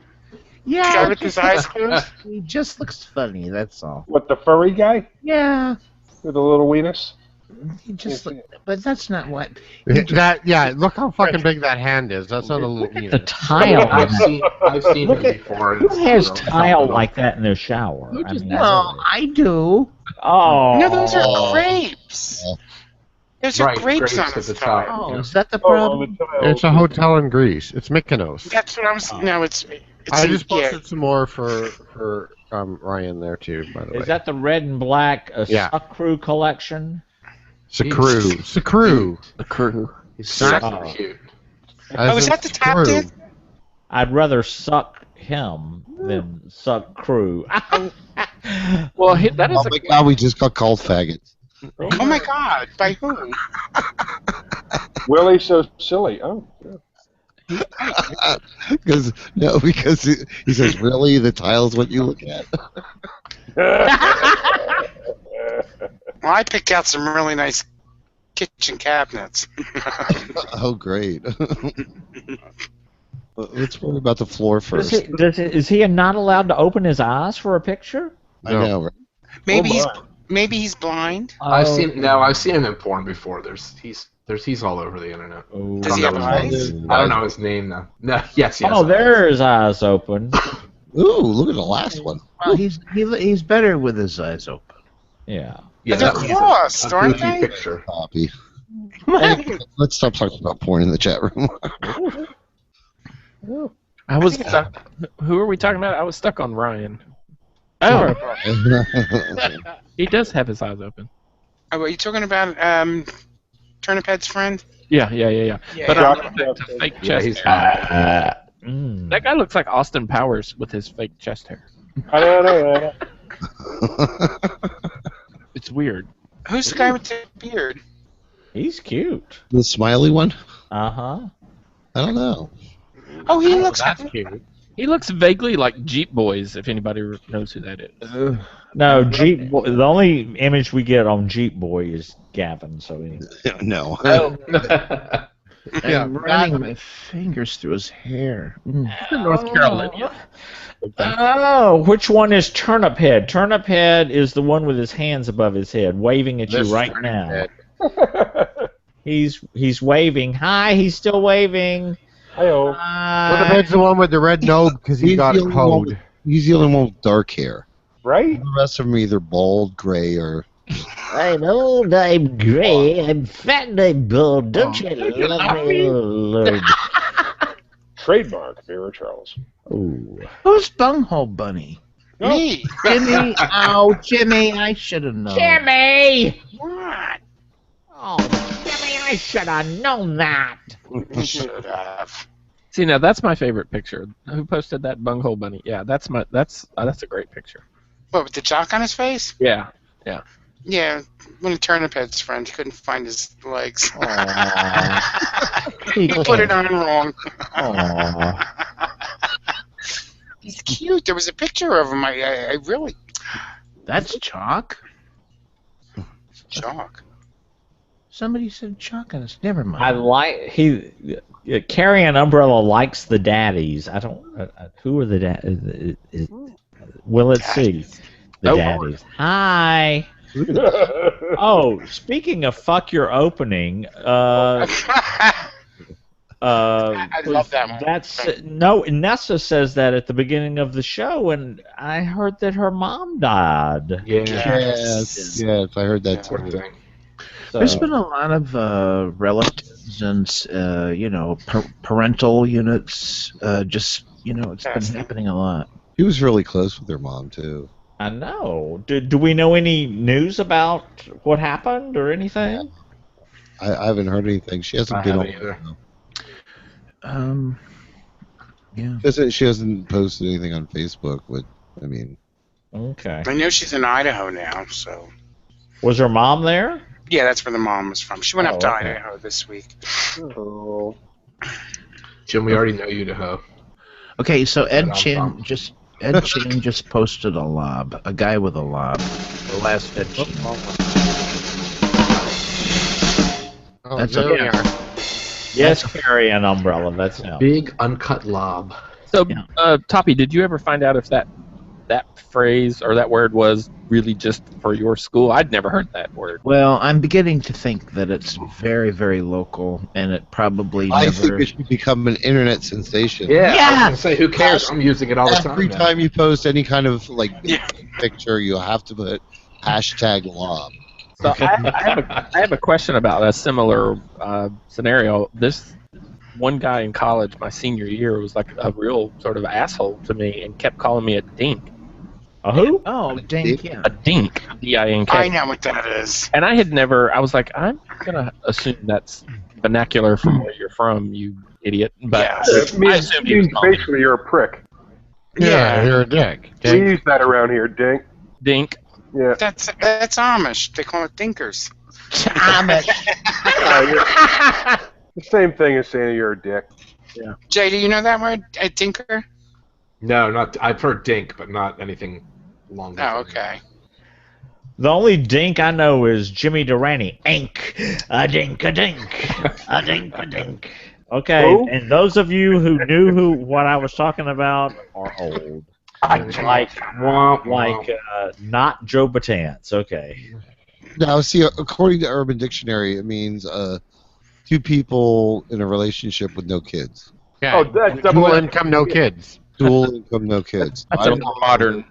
Yeah, with his eyes closed? he just looks funny. That's all. What, the furry guy Yeah, with the little weenus? he just. But that's not what. Look how fucking big that hand is. That's not a little The penis. tile. I've seen Look him at- before. Who has tile like that in their shower? I mean, No, I do. oh. No, those are grapes. Those are Right, grapes on grapes his at the top. tile. Oh, is that the Oh, problem? the tile. It's a hotel in Greece. It's Mykonos. That's what I'm saying. No, it's I just yeah. posted some more for Ryan there too. By the way, Is that the red and black Yeah. Suck Crew collection? Sakru? The crew. He's so Oh. cute. Oh, is that the top dude? I'd rather suck him than suck Crew. Well, that is Oh my God, we just got called faggots. Oh my God! By whom? Willie so silly. Oh, yeah. Because he says, really, the tile's what you look at. Well, I picked out some really nice kitchen cabinets. Oh, great. Let's worry about the floor first. Is he not allowed to open his eyes for a picture? I know, right? Maybe he's blind. I've seen him in porn before. He's all over the internet. Oh. Does he have eyes? I don't know his name though. No, yes. Oh, there's eyes open. Ooh, look at the last one. Well, he's better with his eyes open. Yeah. Yeah, They're that was crossed, a aren't goofy they? picture. Copy. Hey, let's stop talking about porn in the chat room. I was stuck. Who are we talking about? I was stuck on Ryan. Oh, he does have his eyes open. Oh, are you talking about Turnip Head's friend? Yeah. Yeah. But I'm looking at the fake Yeah, chest he's hair. Mm. That guy looks like Austin Powers with his fake chest hair. I don't know. It's weird. Who's the guy with the beard? He's cute. The smiley one? Uh-huh. I don't know. Oh, he looks. That's cute. He looks vaguely like Jeep Boys, if anybody knows who that is. No, Jeep. The only image we get on Jeep Boy is Gavin. So anyway. No. I'm running my fingers through his hair. North Carolina. Oh, which one is Turnip Head? Turnip Head is the one with his hands above his head, waving at This you right Turnip now. Head. He's waving. Hi, he's still waving. Hi-oh. Turnip Head's the one with the red knob because he got the a only one code. with- He's the only one with dark hair. Right? The rest of them are either bald, gray, or... I'm old, I'm gray, I'm fat, and I'm bald. Don't you love me, Lord? Trademark, Vera Charles. Ooh. Who's Bunghole Bunny? Me. Jimmy. Oh, Jimmy, I should have known. Jimmy! What? Oh, Jimmy, I should have known that. You should have. See, now that's my favorite picture. Who posted that bunghole bunny? Yeah, that's a great picture. What, with the jock on his face? Yeah. Yeah, one of Turnip Head's friends couldn't find his legs. He put it on wrong. He's cute. There was a picture of him. I really... That's chalk. Jock. Somebody said chalk on us. Never mind. I like Carry an Umbrella likes the daddies. I don't. Who are the daddies? Will it see the daddies? Hi. Oh, speaking of fuck your opening, I love that one. Nessa says that at the beginning of the show, and I heard that her mom died. Yes, I heard that Poor too. thing. So, There's been a lot of relatives and parental units. It's been happening a lot. He was really close with her mom, too. I know. Do we know any news about what happened or anything? I haven't heard anything. She hasn't I been haven't on. either. Yeah. She hasn't posted anything on Facebook, but I mean, Okay. I know she's in Idaho now, so. Was her mom there? Yeah, that's where the mom was from. She went up to okay. Idaho this week. Oh. Jim, we already know you to hoe. Okay, so Ed I'm Chin from. just posted a lob, a guy with a lob. The last Ed Chin. Oh, That's there okay. we are. Yes, carry an umbrella. That's him. Big uncut lob. So, Yeah. Toppy, did you ever find out if that phrase or that word was really just for your school? I'd never heard that word. Well, I'm beginning to think that it's very, very local, and it probably I never. think it should become an internet sensation. Yeah, I was Yes! gonna say, who cares? I'm using it all the time. Every now. time you post any kind of like Yeah. picture, you have to put #lob. So I have a question about a similar scenario. This one guy in college, my senior year, was like a real sort of asshole to me and kept calling me a dink. A who? Oh, dang, yeah. A dink. D-I-N-K. I know what that is. And I had never, I was like, I'm going to assume that's vernacular from where you're from, you idiot. But Yeah. It I means, assumed he was calling me basically you're a prick. Yeah, you're a dick. We use that around here, Dink. dink. Yeah. That's Amish. They call it dinkers. The same thing as saying you're a dick. Jay, do you know that word? A dinker? No, not. I've heard dink, but not anything longer. Oh, okay. The only dink I know is Jimmy Durante. Ink. A dink, a dink. A dink, a dink. Okay, Who? and those of you who knew what I was talking about are old. Like not Joe Batance. Okay. Now, see, according to Urban Dictionary, it means two people in a relationship with no kids. Yeah. Oh, that's Dual double income, no kids. Dual income, no kids. That's I a don't more modern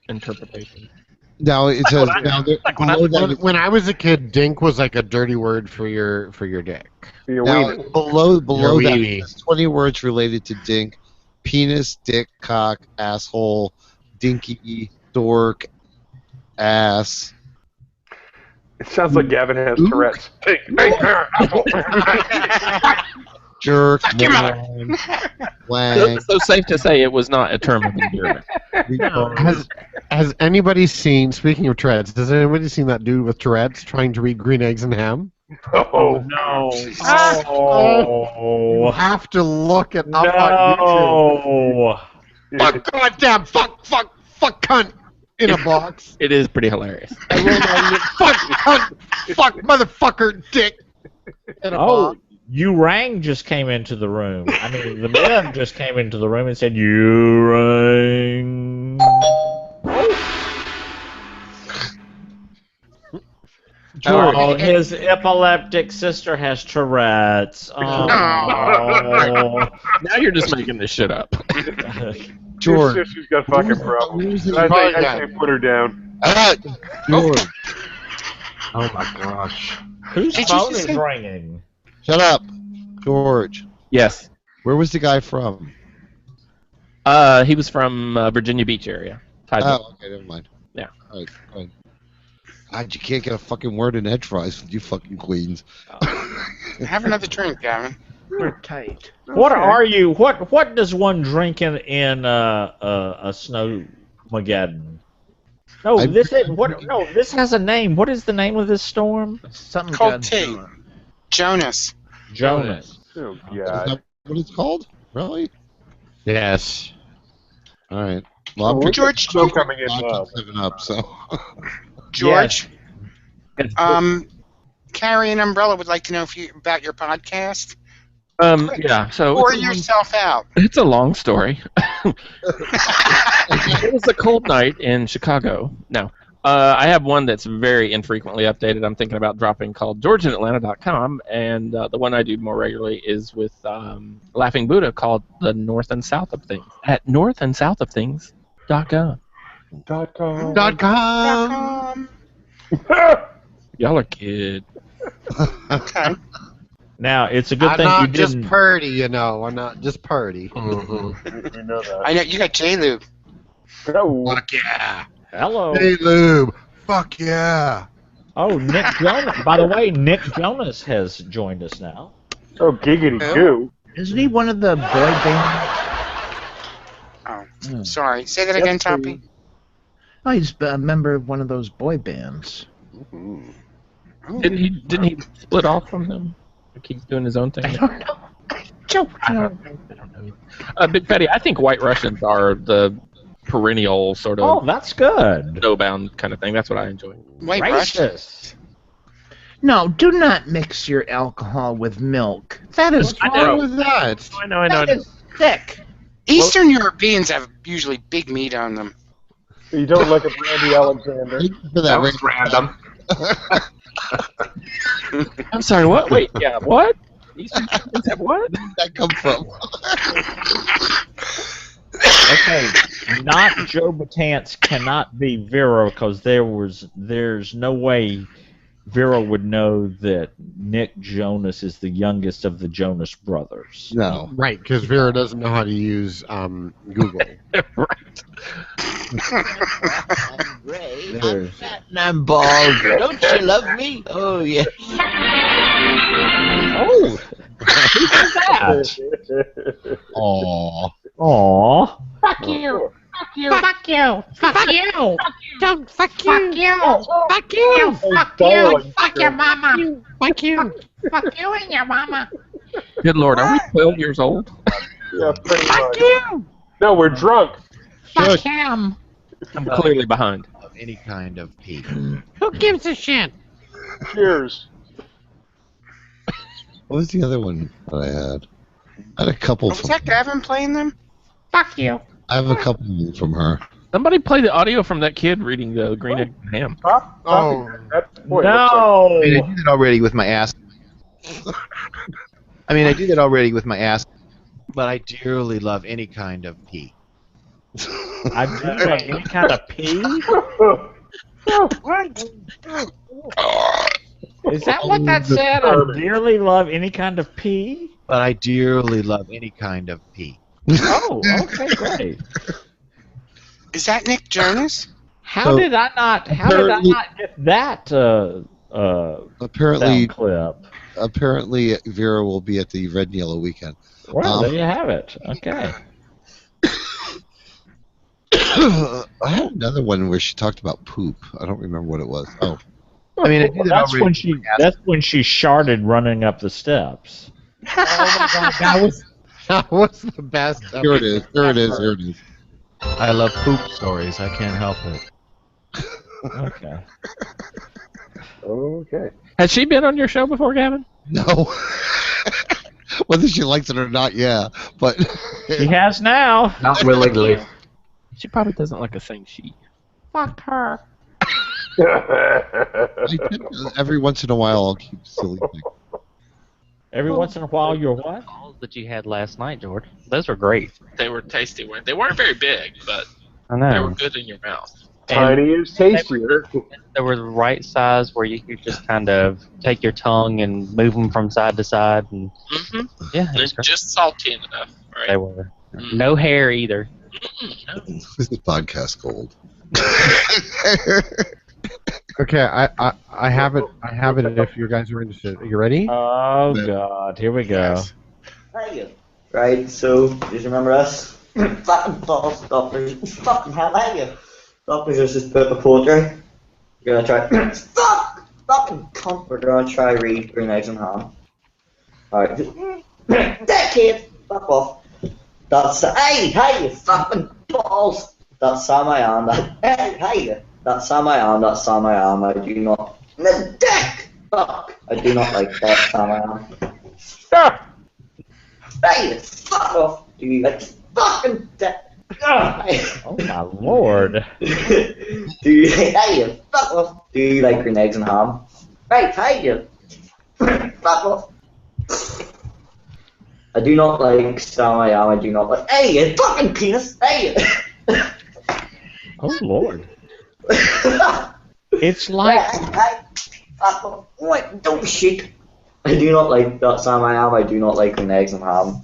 interpretation. Now it says now below that. When I was a kid, dink was like a dirty word for your dick. Your Now wiener. below Your that, wee-wee. there's 20 words related to dink: penis, dick, cock, asshole, dinky, dork, ass. It sounds like Gavin has Tourette's. Dink, dink, Jerk, Your mother. moron, wang. So safe to say it was not a term of endearment. retard. Has anybody seen? Speaking of Tourette's, has anybody seen that dude with Tourette's trying to read Green Eggs and Ham? Oh, No. You Oh. have to look it up on YouTube. No. Fuck, goddamn, fuck, cunt in a box. It is pretty hilarious. Fuck, cunt, fuck, motherfucker, dick in a Oh, box. you rang just came into the room. I mean, the men just came into the room and said, you rang. Oh, his epileptic sister has Tourette's. Oh. Now you're just making this shit up. George. Your sister's got fucking problems. Where's I the- think I say put her down. George, Oh my gosh. Whose Did you phone just is say- ringing? shut up, George. Yes. Where was the guy from? He was from Virginia Beach area. Oh, okay, never mind. Yeah. All right, fine. God, you can't get a fucking word in edgewise with you fucking queens. Have another drink, Gavin. We're tight. What are you? What does one drink in a snowmageddon? No, I'm- this is what. No, this has a name. What is the name of this storm? Something Cold tea. Godzilla. Jonas. Jonas. Oh, Is God. that what it's called? Really? Yes. All right. Well, I'm Oh, drinking George, Snow coming in vodka low. 7-Up, so. George, Yes. Carrie and Umbrella would like to know about your podcast. Yeah. So Pour it's a long- yourself out. It's a long story. It was a cold night in Chicago. No. I have one that's very infrequently updated. I'm thinking about dropping called GeorgeInAtlanta.com, and the one I do more regularly is with Laughing Buddha called The North and South of Things at northandsouthoftings.com. .com. Y'all are kid. Okay. Now it's a good I'm thing you not just didn't. purdy, you know. I'm not just purdy. We know that. I know you got J-Lube. Oh, Fuck yeah. Hello. Hey, lube. Fuck yeah. Oh, Nick Jonas. By the way, Nick Jonas has joined us now. oh, giggity goo. Isn't he one of the boy bands? Oh, sorry. Say that again, Toppy. Oh, he's a member of one of those boy bands. Didn't he split off from them? Or keeps doing his own thing? I don't know. I don't know. Big Fatty, I think White Russians are the perennial sort Oh, of that's good. snowbound kind of thing. That's what I enjoy. White Russians. No, do not mix your alcohol with milk. That is I know. What was that? I know. that is thick. Eastern Europeans have usually big meat on them. You don't look at Brandy Alexander. For That was random. I'm sorry, what? Wait, yeah, what? Eastern Europeans have what? Where did that come from? Okay, not Joe Batance cannot be Vera because there's no way Vera would know that Nick Jonas is the youngest of the Jonas brothers. No. Right, because Vera doesn't know how to use Google. Right. I'm gray, I'm fat, and I'm bald. Don't you love me? Oh, yeah. Oh, who said that? Aww. Aw. Fuck you! Fuck you! Fuck you! Fuck you! Don't fuck you! Fuck you! Fuck you! Fuck you! Fuck your mama! Fuck you! Fuck you and your mama! Good Lord, are we 12 years old? Yeah, pretty Fuck much. you! No, we're drunk. Fuck him! I'm clearly behind. Of any kind of pee. Who gives a shit? Cheers. What was the other one that I had? I had a couple Was from that Gavin playing them? Fuck you! I have a couple from her. Somebody play the audio from that kid reading the Green Egg and Ham. Oh. Boy, No. I mean, I do that already with my ass. But I dearly love any kind of pee. I do like any kind of pee? Is that what that said? I dearly love any kind of pee? But I dearly love any kind of pee. Oh, okay, great. Is that Nick Jonas? How did I not get that Apparently, sound clip? apparently Vera will be at the Red and Yellow weekend. Well, there you have it. Okay. I had another one where she talked about poop. I don't remember what it was. Oh, I mean, I do that That's already. that's when she sharted running up the steps. That was the best. here it is. Here it is. Here it is. I love poop stories. I can't help it. Okay. Okay. Has she been on your show before, Gavin? No. Whether she likes it or not, yeah. But She has now. Not willingly. She probably doesn't like a thing she. Fuck her! every once in a while, I'll keep silly things. Every once in a while, you're what? Balls that you had last night, George. Those were great. They were tasty, weren't they? They weren't very big, but I they were know. good in your mouth. Tiny is tastier. They were the right size where you could just kind of take your tongue and move them from side to side, and Mm-hmm. yeah, it was It's great. just salty enough, right? They were. No hair either. This is podcast gold. Okay, I have it. I have it. If you guys are interested, are you ready? Oh God, here we go. Right, so, just remember us? Fucking balls, stoppers. Fucking hell, are you? Stoppers is just put the poetry. You're gonna try. Fuck! Fucking cunt. We're gonna try read Green Eggs and Ham. Alright. That kid! Fuck off. That's. Hey, you fucking balls! That's Sam I am. Hey, that's Sam I am. That's Sam I am. I do not. The dick! Fuck! I do not like that Sam I am. Stop! Hey, fuck off! Do you like fucking dick? Oh my lord! Do you? Hey, fuck off! Do you like Green Eggs and Ham? Right, hey, fuck off! I do not like Sam I am. I do not like. Hey, you fucking penis! Hey. Oh lord! It's like. Hey, fuck off! What? Don't shit! I do not like that Sam I am. I do not like Green Eggs and Ham.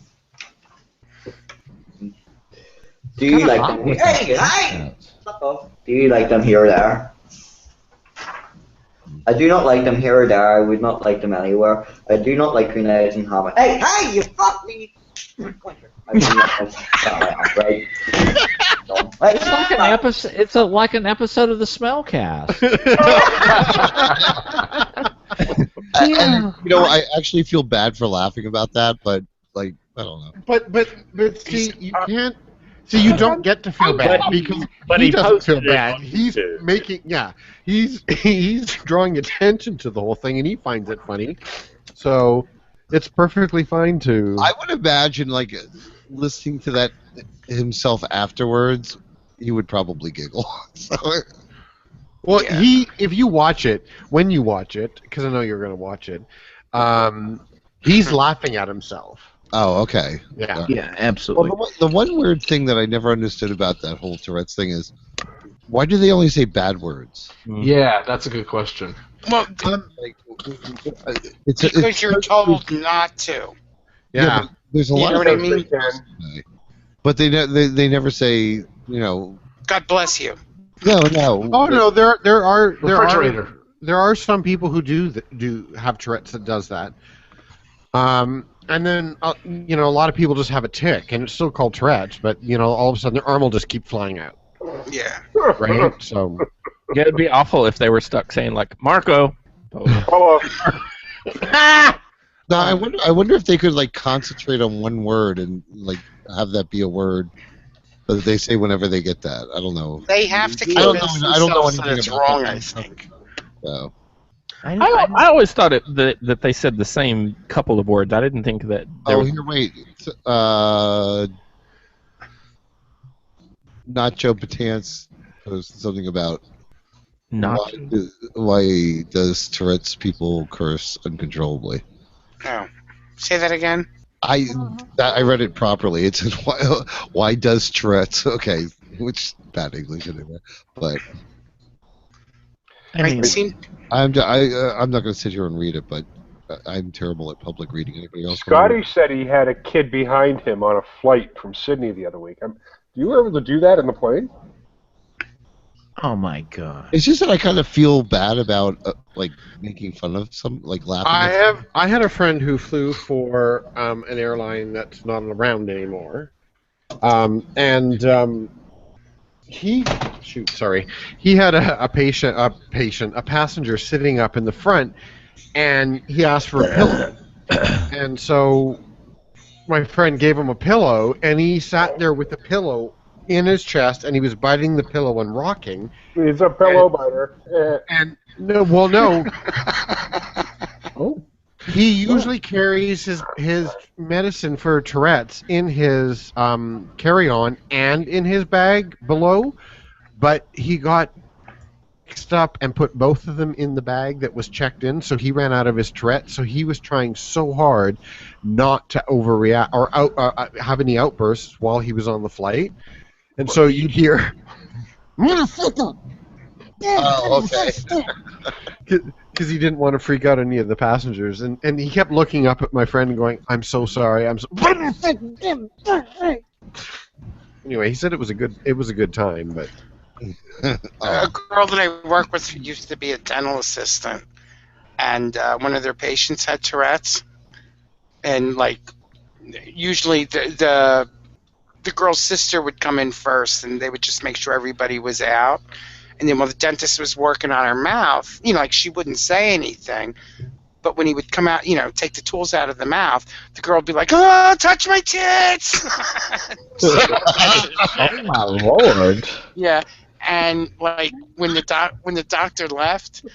Do you like them? Hey! Fuck off. Do you like them here or there? I do not like them here or there. I would not like them anywhere. I do not like Green Eggs and Ham. Hey, you fuck me! Right? It's like an episode. It's like an episode of the Smellcast. And, you know, I actually feel bad for laughing about that, but like, I don't know. But see, you can't. See, you don't get to feel bad because he doesn't feel bad. He's making, he's drawing attention to the whole thing, and he finds it funny. So it's perfectly fine to. I would imagine, like, listening to that himself afterwards, he would probably giggle. So, well, if you watch it, when you watch it, because I know you're going to watch it, he's laughing at himself. oh, okay. Yeah. Yeah, absolutely. Well, the one weird thing that I never understood about that whole Tourette's thing is, why do they only say bad words? Yeah, that's a good question. Well, It's because you're told not to. Yeah. but there's a You lot know of what I things mean? say, but they never say, you know. God bless you. No. Oh no, there are Refrigerator. there are some people who do have Tourette's that does that. And then you know, a lot of people just have a tick, and it's still called Tourette's, but you know, all of a sudden their arm will just keep flying out. Yeah. Right. So. Yeah, it'd be awful if they were stuck saying like Marco. Hello. No, I wonder if they could like concentrate on one word and like have that be a word that they say whenever they get that. I don't know. They have to I don't convince know. I don't know themselves that anything it's about wrong, that. I think. So. I always thought that they said the same couple of words. I didn't think that. Oh, here, wait. Not Joe Batance posted something about why does Tourette's people curse uncontrollably? Oh. Say that again? I read it properly. It said why does Tourette's? Okay, which bad English anyway, but. I mean, I'm not going to sit here and read it, but I'm terrible at public reading. Anybody else? Scotty said he had a kid behind him on a flight from Sydney the other week. Do you were able to do that in the plane? Oh my god! It's just that I kind of feel bad about like making fun of laughing. I had a friend who flew for an airline that's not around anymore, he had a passenger sitting up in the front, and he asked for a pillow, and so my friend gave him a pillow, and he sat there with the pillow in his chest, and he was biting the pillow and rocking. He's a pillow biter. And no. Oh. He usually carries his medicine for Tourette's in his carry-on and in his bag below, but he got mixed up and put both of them in the bag that was checked in, so he ran out of his Tourette's. So he was trying so hard not to overreact or have any outbursts while he was on the flight, and so you'd hear. Oh, okay. Because he didn't want to freak out any of the passengers, and he kept looking up at my friend and going, "I'm so sorry. I'm so." Anyway, he said it was a good time, but a girl that I work with used to be a dental assistant, and one of their patients had Tourette's, and like usually the girl's sister would come in first, and they would just make sure everybody was out. And then while the dentist was working on her mouth, you know, like she wouldn't say anything. But when he would come out, you know, take the tools out of the mouth, the girl would be like, "Oh, touch my tits!" Oh my lord! Yeah, and like when the doctor left,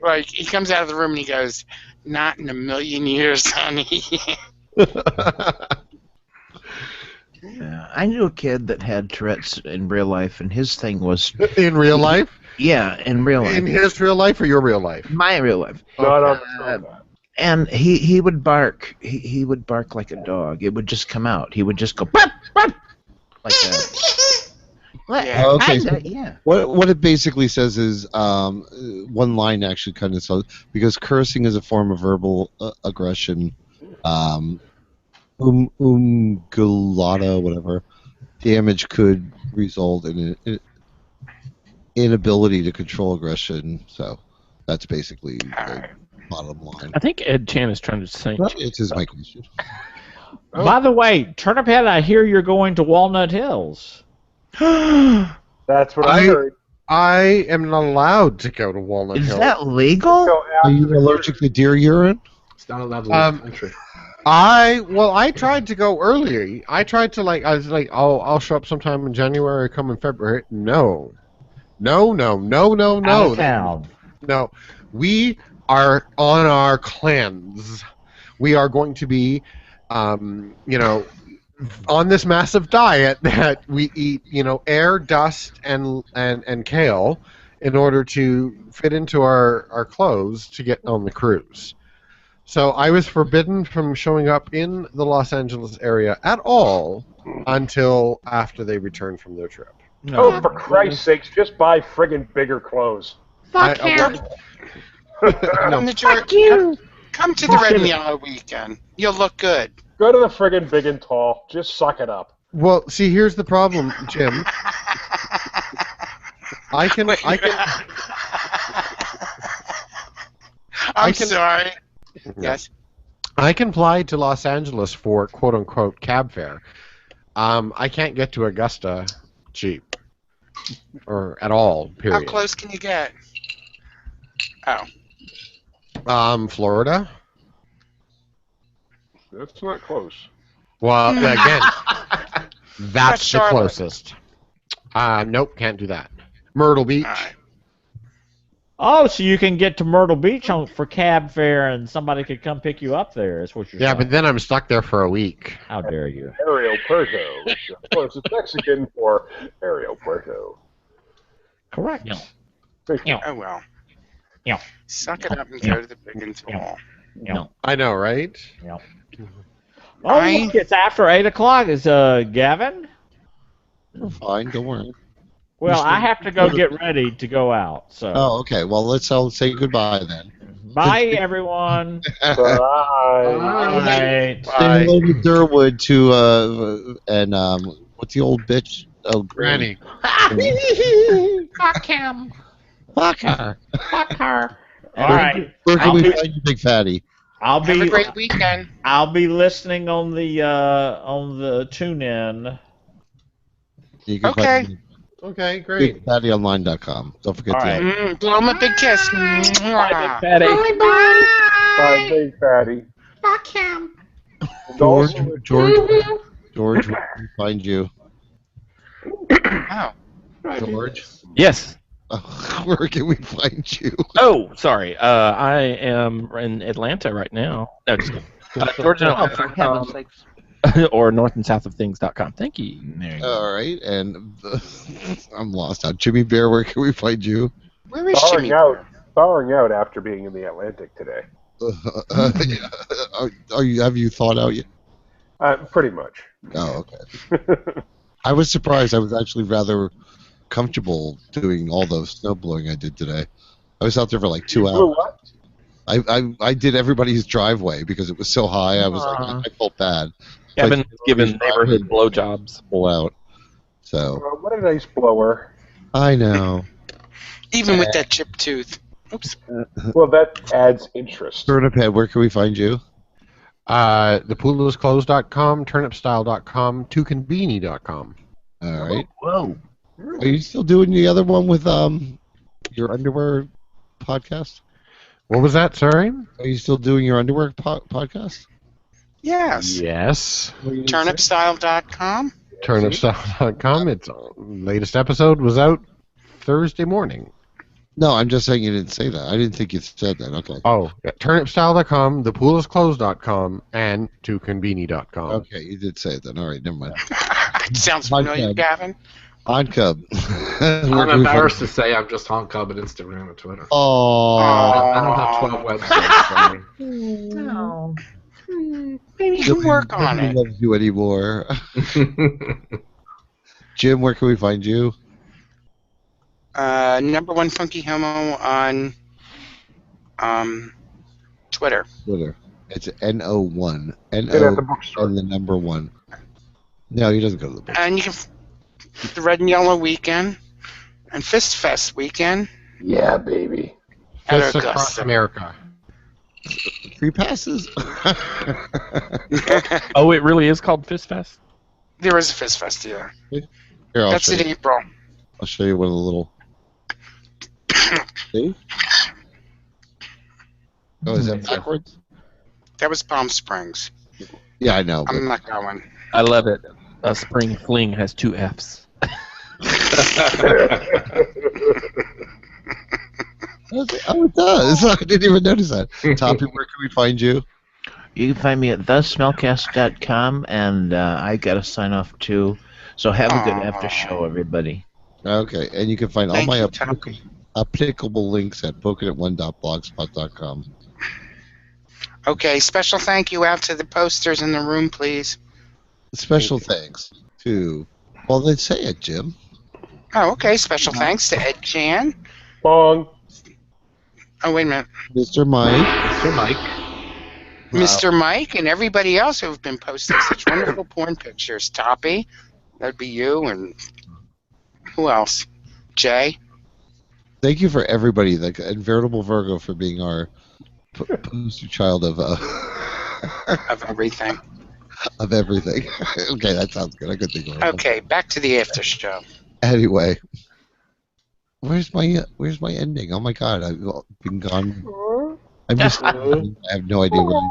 like he comes out of the room and he goes, "Not in a million years, honey." Yeah, I knew a kid that had Tourette's in real life, and his thing was in real life. Yeah, in real life. In his real life or your real life? My real life. Not on and he would bark. He would bark like a dog. It would just come out. He would just go bark, bark, like that. Yeah. Okay. Yeah. What it basically says is one line actually kind of says, because cursing is a form of verbal aggression. Umgulata, whatever, damage could result in an inability to control aggression. So that's basically the bottom line. I think Ed Chan is trying to say. It is my question. By the way, Turnip Head, I hear you're going to Walnut Hills. That's what I heard. I am not allowed to go to Walnut Is Hill. that legal? Are you allergic to deer urine? It's not allowed to leave the country. I tried to go earlier. I tried to I was like, I'll show up sometime in January or come in February. No. Out of town. No. We are on our cleanse. We are going to be on this massive diet that we eat, air, dust, and kale in order to fit into our clothes to get on the cruise. So I was forbidden from showing up in the Los Angeles area at all until after they returned from their trip. No. Oh, for Christ's sakes, just buy friggin' bigger clothes. Fuck him. Fuck you. Come to the Red and Yellow weekend. You'll look good. Go to the friggin' Big and Tall. Just suck it up. Well, see, here's the problem, Jim. I'm sorry. Yes. I can fly to Los Angeles for quote-unquote cab fare. I can't get to Augusta cheap. Or at all, period. How close can you get? Oh. Florida? That's not close. Well, again, that's the Charlotte. closest. Nope, can't do that. Myrtle Beach. Oh, so you can get to Myrtle Beach for cab fare and somebody could come pick you up there, is what you're saying. Yeah, but then I'm stuck there for a week. How dare you? Aeropuerto. Of course, it's Mexican for Aeropuerto. Correct. Oh, well. Yeah. Suck it up and go to the Big and Tall. Yeah. I know, right? Yeah. Oh, look, it's after 8 o'clock. Is Gavin? We're fine, don't worry. Well, I have to go get ready to go out. So. Oh, okay. Well, let's all say goodbye then. Bye, everyone. Bye. Bye. Say hello to Durwood and what's the old bitch? Oh, Granny. Fuck him. Fuck her. Fuck her. All right. Where can we find you, Big Fatty? Have a great weekend. I'll be listening on the tune-in. You can Okay. find me Okay, great. BigFattyOnline.com. Don't forget All to. right. Blow him a big kiss. Bye, Big Fatty. Bye, bye. Bye, Big Fatty. Fuck him. George, Also- George, where can we find you? Oh. George. Yes. Where can we find you? Oh, sorry. I am in Atlanta right now. No, just kidding. GeorgeandAtlanta.com or northandsouthofthings.com. Thank you. All right, and I'm lost now. Jimmy Bear, where can we find you? Where is Jimmy? Thawing out after being in the Atlantic today. Have you thought out yet? Pretty much. Oh, okay. I was surprised. I was actually rather comfortable doing all the snow blowing I did today. I was out there for like 2 hours. What? I did everybody's driveway because it was so high. I was like, I felt bad. I've been given neighborhood blowjobs. Pull out. So. What a nice blower. I know. Even with that chipped tooth. Oops. Well, that adds interest. Turnip Head, where can we find you? ThePoolIsClosed.com, TurnipStyle.com, TwoConveni.com. All right. Whoa. Are you still doing the other one with your underwear podcast? What was that, sorry? Are you still doing your underwear podcast? Yes. Yes. Turnipstyle.com. TurnipStyle.com. Its latest episode was out Thursday morning. No, I'm just saying you didn't say that. I didn't think you said that. Okay. Oh, yeah. TurnipStyle.com, ThePoolIsClosed.com, and TwoConveni.com. Okay, you did say it then. All right, never mind. Sounds familiar, Gavin. On Cub. I'm embarrassed to say I'm just on Cub at Instagram and Twitter. Oh. I don't have 12 websites. Sorry. No. Maybe you can work on Nobody it. loves you anymore. Jim, where can we find you? #1 Funky Homo on Twitter. Twitter. It's NO1. Get at the NO bookstore. and the number 1. No, he doesn't go to the book. And you can the Red and Yellow weekend and Fist Fest weekend. Yeah, baby. At Fists across Augusta. America. Free passes. Oh, it really is called Fist Fest? There is a Fist Fest, yeah. Here, I'll That's show in you. April. I'll show you one of the little. See? Oh, is that backwards? That was Palm Springs. Yeah, I know. But I'm not going. I love it. A spring fling has 2 F's. Oh, it does. I didn't even notice that. Toppy, where can we find you? You can find me at thesmellcast.com, and I got to sign off too. So have a good after show, everybody. Okay, and you can find all Thank my you, Toppy. applicable links at pokenet1.blogspot.com. Okay, special thank you out to the posters in the room, please. Special thanks to. Well, then say it, Jim. Oh, okay. Special thanks to Ed Chan. Bong. Oh, wait a minute. Mr. Mike. Mr. Mike. Mr. Mike and everybody else who have been posting such wonderful porn pictures. Toppy, that'd be you, and who else? Jay. Thank you for everybody, like and Veritable Virgo, for being our poster child of Of everything. of everything. Okay, that sounds good. I could think of it. Okay, back to the after show. Anyway, where's my ending? Oh my God, I've been gone. I'm just. I have no idea where.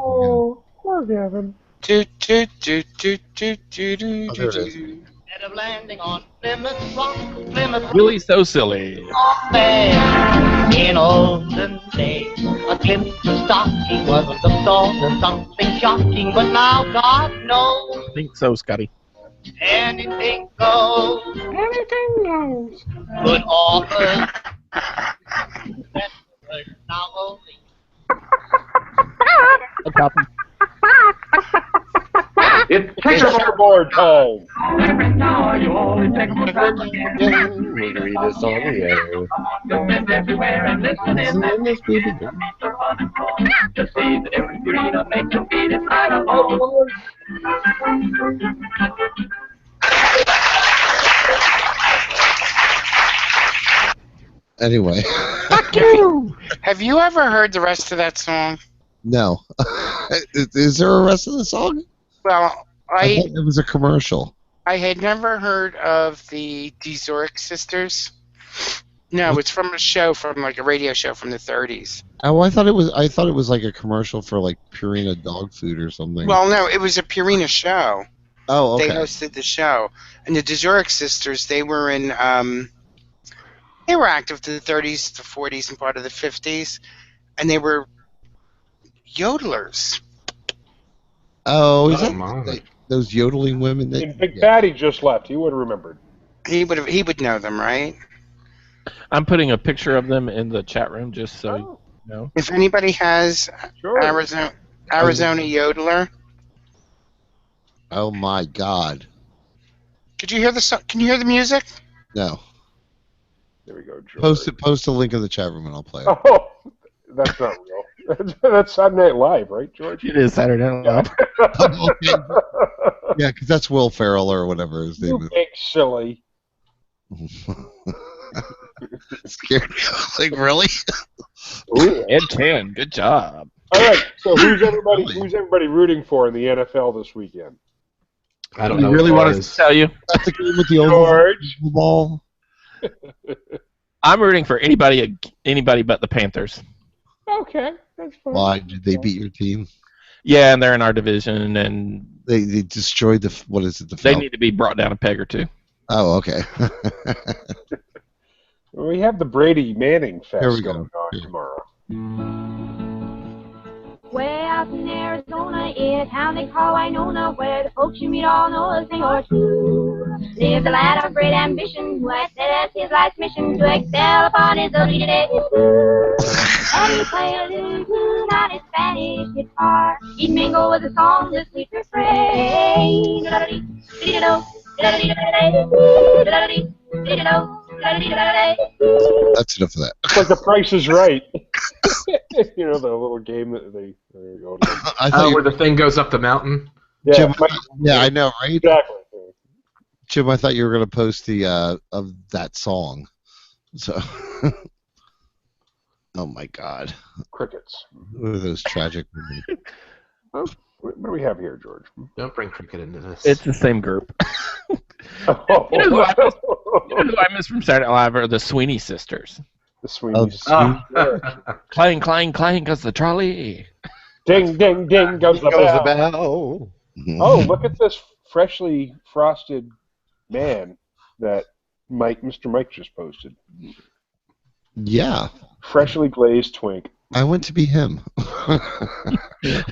Poor Gavin. Do do do do do do do Oh, there do it is. do. Instead of landing on Plymouth Rock, Plymouth Really so silly. Rock there. In olden days, a glimpse of stocking wasn't the thought of something shocking, but now God knows I think so, Scotty. anything goes. Anything goes. Good authors. Now only. It's checkerboard time. Read us on the air. Everywhere and listen in that makes me to see the difference between a make and beat inside a hole. Anyway, Fuck you! Have you ever heard the rest of that song? no. Is there a rest of the song? Well, I thought it was a commercial. I had never heard of the Zurich sisters. No, it's from a show, from like a radio show from the 30s. Oh, I thought it was like a commercial for like Purina dog food or something. Well, no, it was a Purina show. Oh, okay. They hosted the show, and the Zurich sisters, they were in, they were active to the 30s, the 40s, and part of the 50s, and they were yodelers. Oh, is Oh, that my. those yodeling women? That, And Big Patty just left. He would have remembered. He would know them, right? I'm putting a picture of them in the chat room just so you know. If anybody has Sure. Arizona yodeler, Oh my God! could you hear the Can you hear the music? No. There we go, George. Post a link in the chat room and I'll play it. Oh, that's not real. That's Saturday Night Live, right, George? It is Saturday Night Live. Yeah, because that's Will Ferrell or whatever his You name big silly. is. Scared me. Like, really? Ooh, Ed Can, good job. All right. So who's everybody rooting for in the NFL this weekend? I don't You know. really what want that to is. tell you? That's the game with the oval George. ball. I'm rooting for anybody but the Panthers. Okay, that's fine. Why did they beat your team? Yeah, and they're in our division, and They destroyed the they Falcons? need to be brought down a peg or two. Oh, okay. We have the Brady Manning Here Fest we go. going on Here. tomorrow. Way out in Arizona, in a town they call Winona, where the folks you meet all know a thing or two. Lives a lad of great ambition, who has set as his life's mission to excel upon his ability today. And he played a little tune on his Spanish guitar. He'd mingle with the song, the sweet refrain. That's enough of that. It's like The Price is Right. You know, the little game that they go to. I thought Where the thing goes up the mountain? Yeah, Jim, yeah, I know, right? exactly. Jim, I thought you were going to post the of that song. So Oh my God. Crickets. What are those tragic moments? Oh, what do we have here, George? Don't bring cricket into this. It's the same group. Oh. You know who I miss from Saturday Night Live are the Sweeney sisters. The Sweeney Clang, clang, clang goes the trolley. Ding, ding, ding goes the bell. bell. Oh, look at this freshly frosted man that Mr. Mike just posted. Yeah. Freshly glazed twink. I want to be him.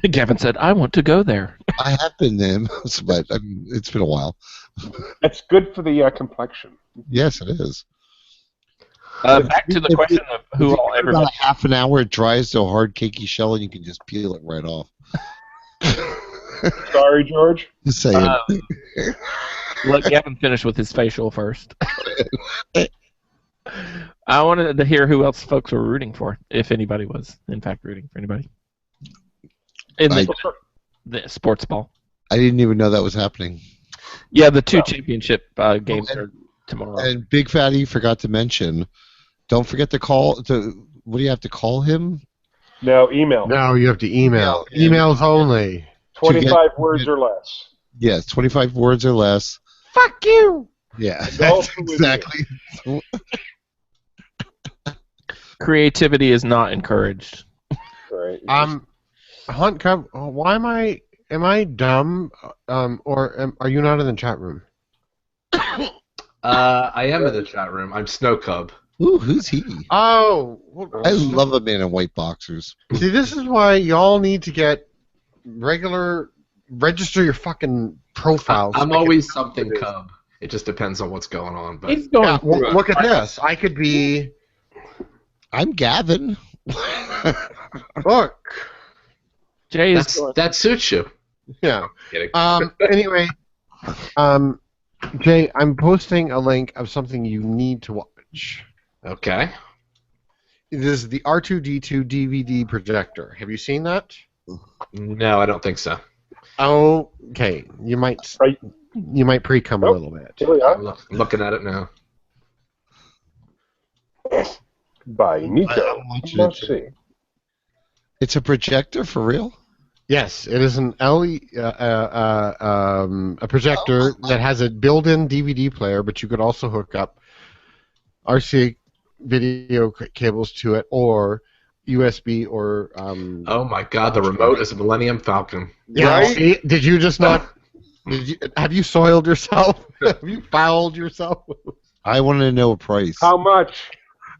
Gavin said, I want to go there. I have been him, but I mean, it's been a while. That's good for the complexion. Yes, it is. Back to the question of who all About everybody. a half an hour, it dries to a hard, cakey shell, and you can just peel it right off. Sorry, George. Just saying. Let Gavin finish with his facial first. I wanted to hear who else folks were rooting for, if anybody was, in fact, rooting for anybody. In the sports ball. I didn't even know that was happening. Yeah, the two championship games are tomorrow. And Big Fatty forgot to mention, don't forget to call. What do you have to call him? No, email. No, you have to email. Emails only. 25 words or less. Yes, 25 words or less. Fuck you! Yeah, that's exactly. Creativity is not encouraged. Right. Hunt Cub, why am I dumb? Or are you not in the chat room? I am in the chat room. I'm Snow Cub. Ooh, who's he? Oh, I love a man in white boxers. See, this is why y'all need to get register your fucking profiles. I'm always something Cub. It just depends on what's going on. But He's going look at this. I could be. I'm Gavin. Look. Jay is that suits you. Yeah. Kidding. Anyway, Jay, I'm posting a link of something you need to watch. Okay. This is the R2-D2 DVD projector. Have you seen that? No, I don't think so. Okay, you might pre-cum a little bit. I'm looking at it now. By Nico. Let's see. It's a projector for real? Yes, it is an a projector that has a built-in DVD player, but you could also hook up RCA video cables to it, or USB, or oh my God, the remote is a Millennium Falcon. Yeah, right? Did you just not? Have you soiled yourself? Have you fouled yourself? I want to know a price. How much?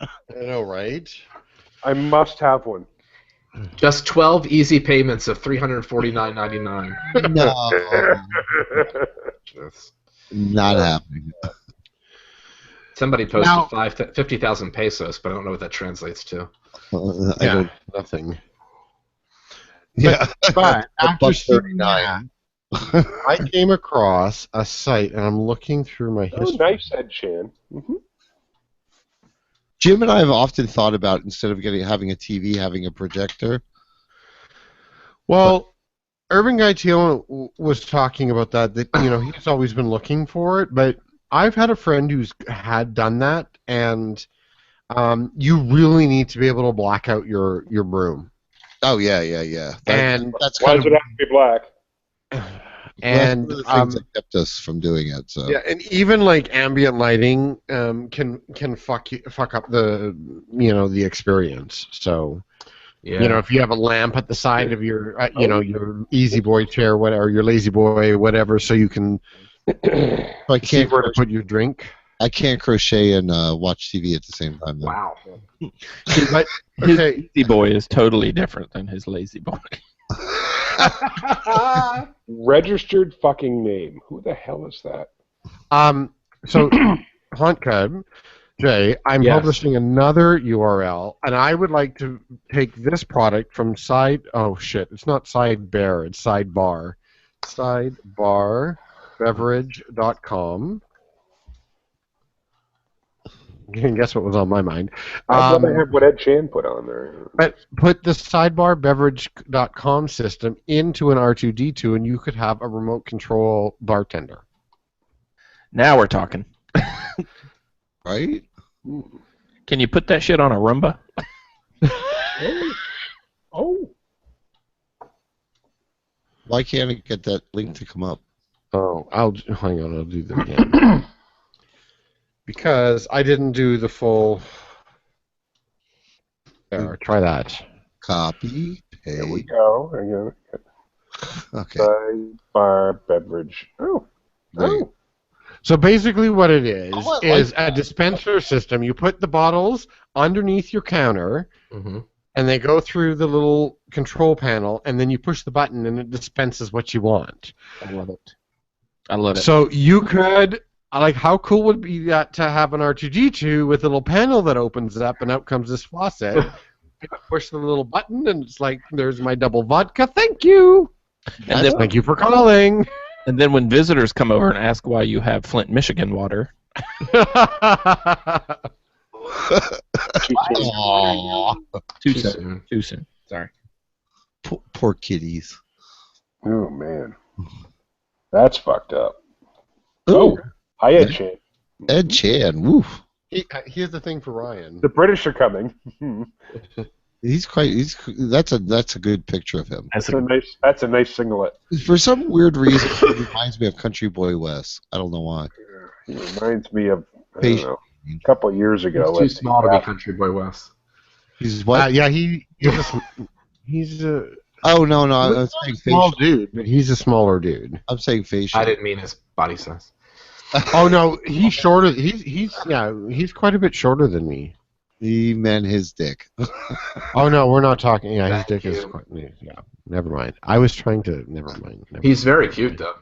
I know, right? I must have one. Just 12 easy payments of $349.99. No. Not happening. Somebody posted 50,000 pesos, but I don't know what that translates to. Nothing. Yeah, but after seeing that, I came across a site, and I'm looking through my history. Oh, nice, Ed Chan. Mm-hmm. Jim and I have often thought about, instead of having a TV, having a projector. Well, Urban Guy Teal was talking about that he's always been looking for it, but I've had a friend who's had done that, and you really need to be able to black out your room. Oh yeah. And that's why does it have to be black? And one of the things that kept us from doing it. So yeah, and even like ambient lighting can fuck up the experience. So if you have a lamp at the side of your your Easy Boy chair, whatever, your Lazy Boy, whatever, so you can see where to put your drink. I can't crochet and watch TV at the same time. Though. Wow. But his Lazy Boy is totally different than his Lazy Boy. Registered fucking name. Who the hell is that? So Hunt Cub, Jay, I'm publishing another URL, and I would like to take this product from it's not Sidebar, it's Sidebar. Sidebarbeverage.com. You can guess what was on my mind. I'd rather have what Ed Chan put on there. But put the sidebarbeverage.com system into an R2-D2, and you could have a remote control bartender. Now we're talking. Right? Can you put that shit on a Roomba? Oh. Why can't I get that link to come up? Oh, hang on. I'll do that again. Because I didn't do the full. There, try that. Copy. There we Paste. go. Again. Okay. Sidebar beverage. Oh. Oh. So basically, what it is Oh, I is like a dispenser system. You put the bottles underneath your counter, Mm-hmm. and they go through the little control panel, and then you push the button, and it dispenses what you want. I love it. I love it. So you could, like, how cool would it be that to have an R2D2 with a little panel that opens up, and out comes this faucet. You push the little button, and it's like, there's my double vodka. Thank you. And then, Thank you for calling. and then when visitors come over and ask why you have Flint, Michigan water, Aw. too soon. Too soon. Sorry. Poor kitties. Oh man. That's fucked up. Oh, Hi, Ed Chan. Ed Chan. Woof. Here's the thing for Ryan. The British are coming. He's that's a good picture of him. That's a nice singlet. For some weird reason, it reminds me of Country Boy Wes. I don't know why. He reminds me of I don't Patient. know, a couple of years ago. He's too small to be Country Boy West. He's what? Yeah, he's a Oh no, I'm saying small facial. dude, but he's a smaller dude. I'm saying facial. I didn't mean his body size. Oh no, he's shorter. He's quite a bit shorter than me. He meant his dick. Oh no, we're not talking. Yeah, his Thank dick is you. quite. Yeah, never mind. I was trying to. Never mind. He's very cute, though.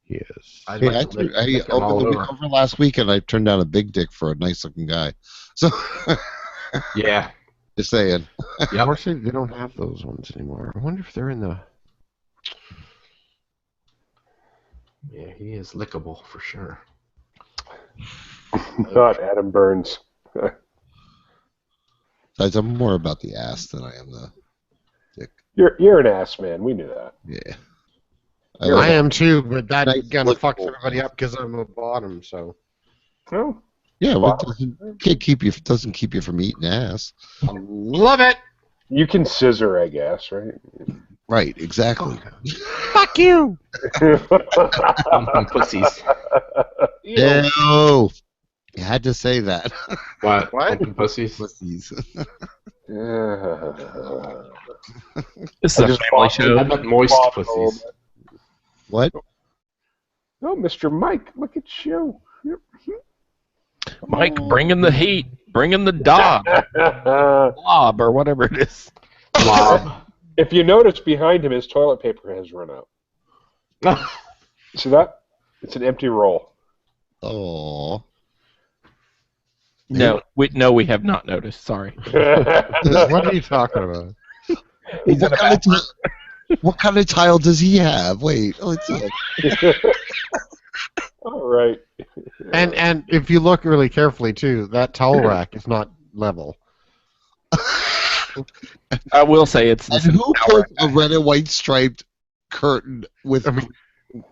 He is. I'd Hey, like to lick him all over over. last weekend, I turned down a big dick for a nice looking guy. So Yeah. just saying. Yep. Unfortunately, they don't have those ones anymore. I wonder if they're in the. Yeah, he is lickable for sure. Not Adam Burns. Besides, I'm more about the ass than I am the dick. You're an ass man. We knew that. Yeah. I am too, but that Nice kind of fucks lickable. everybody up because I'm a bottom. So. Oh. Yeah, well, doesn't keep you from eating ass. Love it. You can scissor, I guess, right? Right, exactly. Fuck you! Pussies. Ew. You had to say that. What? What? Pussies? Pussies. This is a family show. How about moist pussies? What? Oh, Mr. Mike, look at you. Mike, bring in the heat. Bring in the dog. Blob or whatever it is. Blob. If you notice behind him, his toilet paper has run out. See that? It's an empty roll. Oh. No, we have not noticed. Sorry. What are you talking about? What kind of tile does he have? Wait, let's look. All right. And if you look really carefully too, that towel rack is not level. I will say it's. And who put a red and white striped curtain with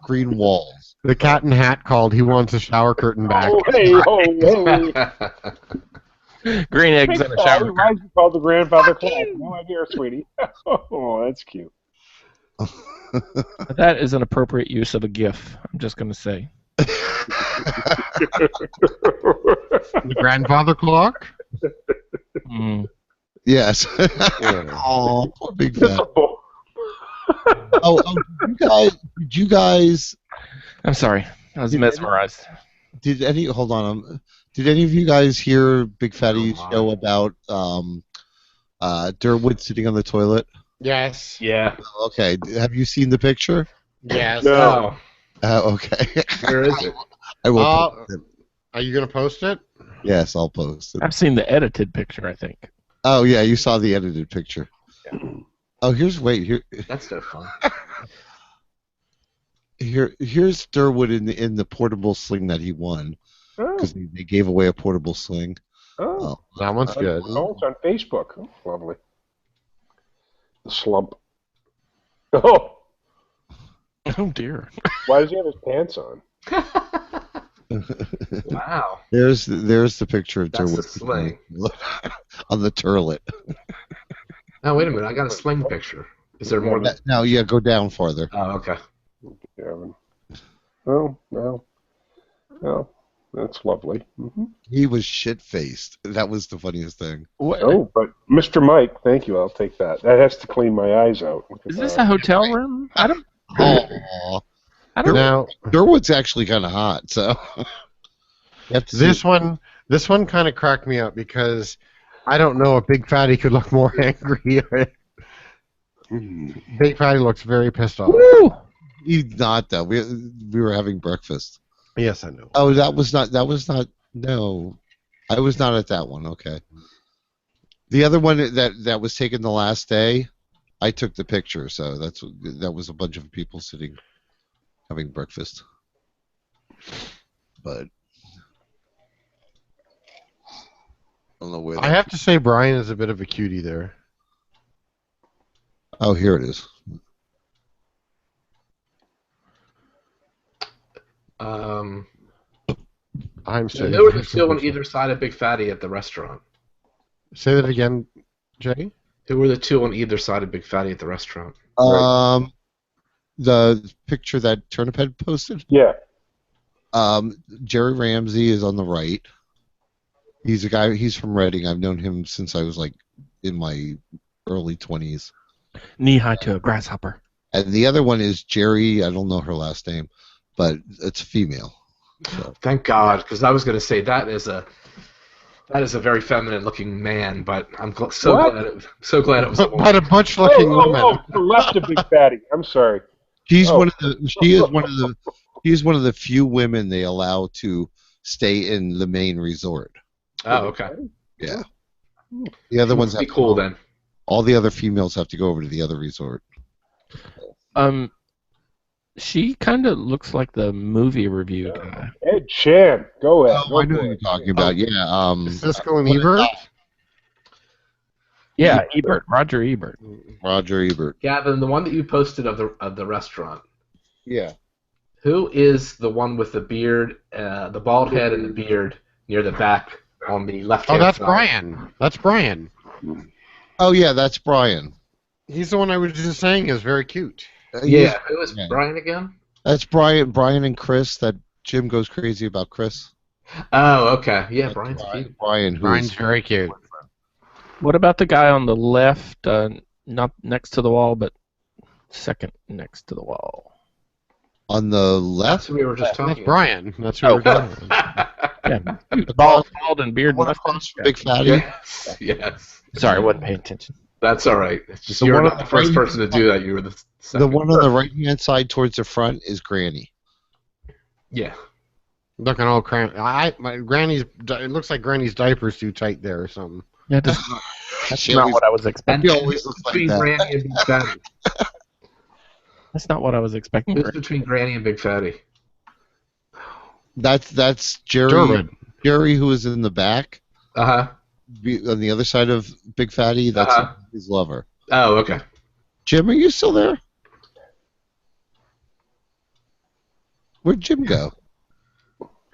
green walls? The cat in hat called. He wants a shower curtain back. Oh, hey. Green eggs in a shower. Why is it called the grandfather clock? No idea, sweetie. Oh, that's cute. That is an appropriate use of a GIF. I'm just going to say. The grandfather clock. Mm. Yes. Oh, poor big fat. Did you guys? I'm sorry. I was mesmerized. Did any? Hold on. Did any of you guys hear Big Fatty's show about Durwood sitting on the toilet? Yes. Yeah. Okay. Have you seen the picture? Yes. No. Okay. Where is it? I will. Post it. Are you gonna post it? Yes, I'll post it. I've seen the edited picture, I think. Oh yeah, you saw the edited picture. Oh, here's here. That's so fun. Here's Durwood in the portable sling that he won because they gave away a portable sling. Oh, that one's good. Oh, it's on Facebook. Oh, lovely. The slump. Oh. Oh dear. Why does he have his pants on? Wow. There's the picture of That's Durwood the sling. on the turlet. Oh, wait a minute. I got a swing picture. Is there more than... No, yeah, go down farther. Oh, okay. Gavin. Oh, no. Oh, that's lovely. Mm-hmm. He was shit-faced. That was the funniest thing. Oh, but Mr. Mike, thank you. I'll take that. That has to clean my eyes out. Is this a hotel room? I don't. Aw. Now, Durwood's actually kind of hot, so. this one kind of cracked me up because I don't know if Big Fatty could look more angry. Big Fatty looks very pissed off. Woo! He's not, though. We were having breakfast. Yes, I know. Oh, that was not. No, I was not at that one. Okay. The other one that was taken the last day, I took the picture. So that was a bunch of people sitting, having breakfast. But I don't know where. I have to say, Brian is a bit of a cutie there. Oh, here it is. I'm sorry. There was still on either side of Big Fatty at the restaurant. Say that again, Jay. Who were the two on either side of Big Fatty at the restaurant? The picture that Turnip had posted. Yeah. Jerry Ramsey is on the right. He's a guy. He's from Reading. I've known him since I was like in my early 20s. Knee high to a grasshopper. And the other one is Jerry. I don't know her last name, but it's a female. So. Thank God, because I was going to say that is a very feminine-looking man, but I'm so glad it was a woman. But a butch-looking woman. Oh, the left of Big Fatty. I'm sorry. She's one of the. She is one of the few women they allow to stay in the main resort. Oh, okay. Yeah. The other ones Must be have cool then. All the other females have to go over to the other resort. She kind of looks like the movie review guy. Ed Chan, go ahead. Oh, I know what you're talking about. Yeah. Siskel and Ebert. Yeah, Ebert. Roger Ebert. Roger Ebert. Gavin, the one that you posted of the restaurant. Yeah. Who is the one with the beard, the bald head and the beard near the back on the left hand side? Oh, that's side? Brian. That's Brian. Oh yeah, that's Brian. He's the one I was just saying is very cute. Yeah. Who is Brian again? That's Brian. Brian and Chris. That Jim goes crazy about Chris. Oh, okay. Yeah, Brian's cute. Brian's very cute. What about the guy on the left, not next to the wall, but second next to the wall? On the left? That's who we were just talking That's Brian. That's who we're talking about. Yeah, bald and beard. Big Fatty. Yes. Sorry, I wasn't paying attention. That's all right. It's just The you're one not on the the first right- person to do that. You were the second. The one on the right-hand side towards the front is Granny. Yeah. Looking all cramped. My Granny's. It looks like Granny's diaper's too tight there or something. Yeah, that's not what I was expecting. She always looks like Between that. Granny and Big Fatty. That's not what I was expecting. Who's between Granny and Big Fatty? That's Jerry. Dermot. Jerry, who is in the back. Uh-huh. On the other side of Big Fatty, that's his lover. Oh, okay. Jim, are you still there? Where'd Jim go?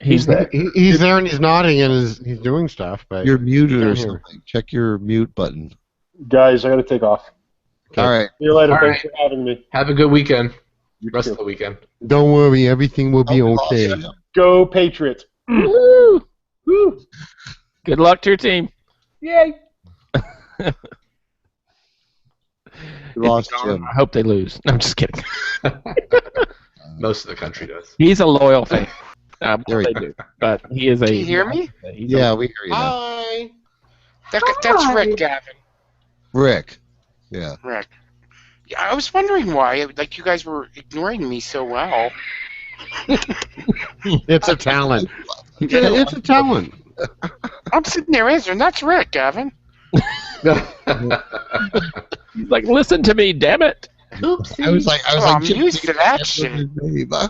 He's there. He's there and he's nodding and he's doing stuff. But You're muted or Down here. something. Check your mute button. Guys, I got to take off. All right. See you later. All Thanks right. for having me. Have a good weekend. Rest of the weekend. Don't worry, everything will be okay. Go Patriots. Woo! Woo! Good luck to your team. Yay. You lost Darn. Jim. I hope they lose. No, I'm just kidding. Most of the country does. He's a loyal fan. There They we do. But he is a. Can you hear me? He's Yeah, we hear you now. Hi. That's Rick, Gavin. Rick. Yeah. Rick. Yeah, I was wondering why, like, you guys were ignoring me so well. It's a talent. It's a talent. I'm sitting there answering. That's Rick, Gavin. He's like, listen to me, damn it. Oopsie. I was like, I'm Jim, used to that shit. his name, huh?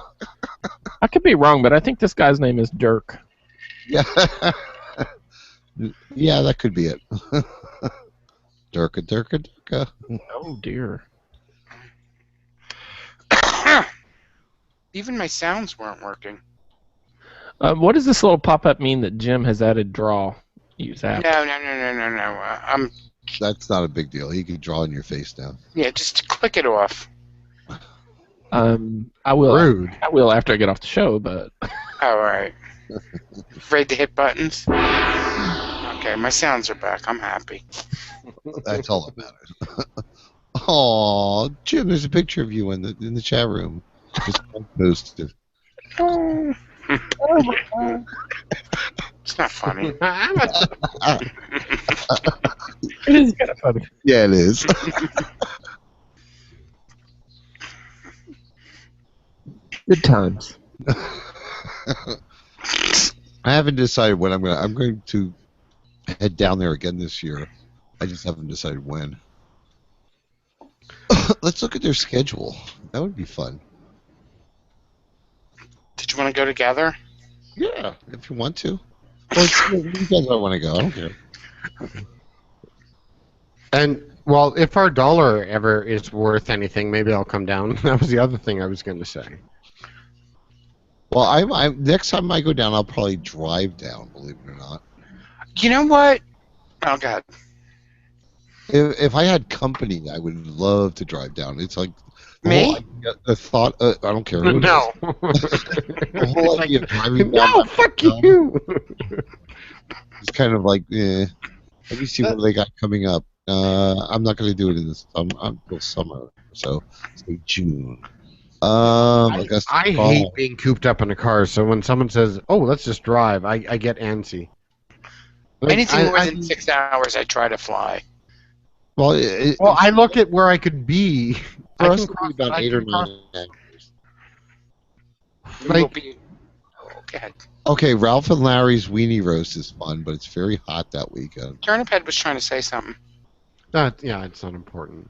I could be wrong, but I think this guy's name is Dirk. Yeah. Yeah, that could be it. Durka. Oh, dear. Even my sounds weren't working. What does this little pop-up mean that Jim has added draw? Use app. No. I'm That's not a big deal. He can draw in your face now. Yeah, just click it off. I will. Rude. I will after I get off the show, but All right. Afraid to hit buttons? Okay, my sounds are back. I'm happy. That's all that matters. Oh, Jim, there's a picture of you in the chat room. Just posted. Oh. It's not funny. it is kind of funny. Yeah, it is. Good times. I haven't decided when I'm going to head down there again this year. I just haven't decided when. Let's look at their schedule. That would be fun. Did you want to go together? Yeah, if you want to. Well, you guys don't want to go. I don't care. And well, if our dollar ever is worth anything, maybe I'll come down. That was the other thing I was going to say. Well, I next time I go down, I'll probably drive down. Believe it or not. You know what? Oh God. If I had company, I would love to drive down. It's like Me? The thought. I don't care. Who No. The whole idea of driving down. No, fuck you. It's kind of like, let me see what they got coming up. I'm not going to do it in this until summer, so say June. I hate being cooped up in a car. So when someone says, "Oh, let's just drive," I get antsy. Like, Anything more than 6 hours, I try to fly. Well, I look at where I could be. For I us, can it'll be cross- about I 8 or can 9 cross- hours. We'll be. Oh, go ahead. Okay, Ralph and Larry's Weenie Roast is fun, but it's very hot that weekend. Turniphead was trying to say something. Yeah, it's not important.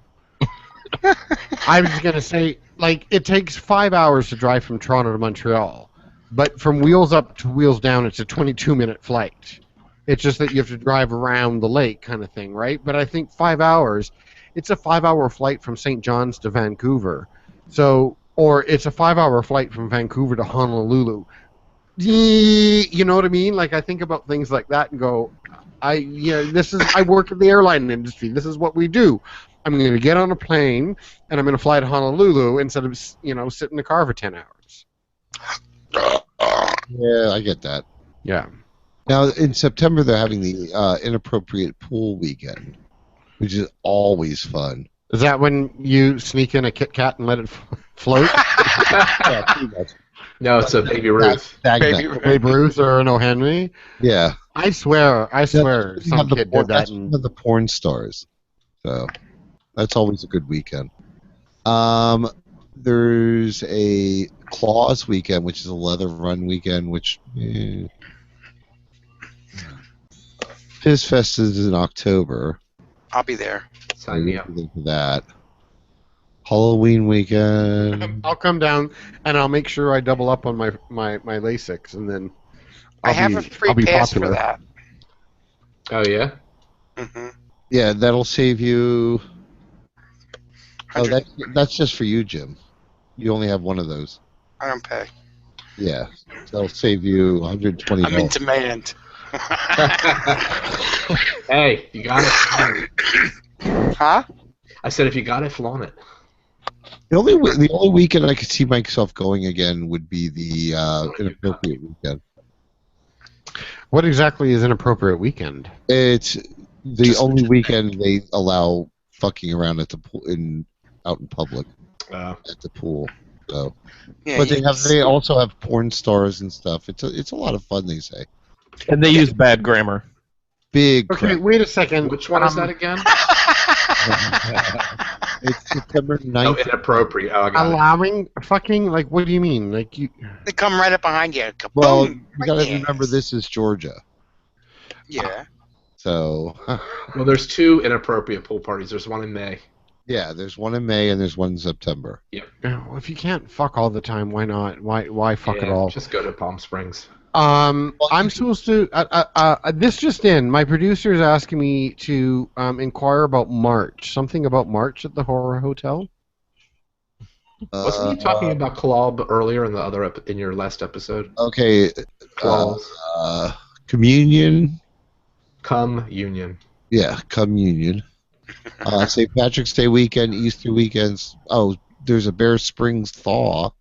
I was gonna say, like, it takes 5 hours to drive from Toronto to Montreal, but from Wheels Up to Wheels Down, it's a 22-minute flight. It's just that you have to drive around the lake, kind of thing, right? But I think 5 hours, it's a 5-hour flight from St. John's to Vancouver, or it's a 5-hour flight from Vancouver to Honolulu. You know what I mean? Like, I think about things like that and go, I work in the airline industry. This is what we do. I'm going to get on a plane and I'm going to fly to Honolulu instead of, sit in the car for 10 hours. Yeah, I get that. Yeah. Now, in September, they're having the Inappropriate Pool Weekend, which is always fun. Is that when you sneak in a Kit Kat and let it float? Yeah, pretty much. No, it's a Baby Ruth. Babe Ruth or an O'Henry? Yeah. I swear, some kid did that. One of the porn stars. So that's always a good weekend. There's a Claws weekend, which is a leather run weekend, which Fizz Fest is in October. I'll be there. Sign me up for that. Halloween weekend. I'll come down and I'll make sure I double up on my LASIKs, and then I have a free pass for that. Oh yeah. Mm-hmm. Yeah, that'll save you. Oh, that's just for you, Jim. You only have one of those. I don't pay. Yeah, that'll save you $120. I'm in demand. Hey, you got it. Huh? I said if you got it, flaunt it. The only weekend I could see myself going again would be the Inappropriate Weekend. What exactly is Inappropriate Weekend? It's the only weekend they allow fucking around at the pool out in public at the pool. So, yeah, but they also have porn stars and stuff. It's a lot of fun, they say. And they use bad grammar. Big. Okay, crap. wait a second. Which one is that again? It's September 9th. Oh, inappropriate. Oh, I got it. Allowing fucking, like, what do you mean? Like, you? They come right up behind you. Kaboom, Well, you gotta right remember this is Georgia. Yeah. So. Well, there's 2 inappropriate pool parties. There's one in May. Yeah, there's one in May and there's one in September. Yep. Well, if you can't fuck all the time, why not? Why fuck it all? Just go to Palm Springs. I'm supposed to. This just in. My producer is asking me to inquire about March. Something about March at the Horror Hotel. Wasn't you talking about Club earlier in the other in your last episode? Okay. Claws. Communion. Come Union. Yeah, communion. St. Patrick's Day weekend, Easter weekends. Oh, there's a Bear Springs thaw.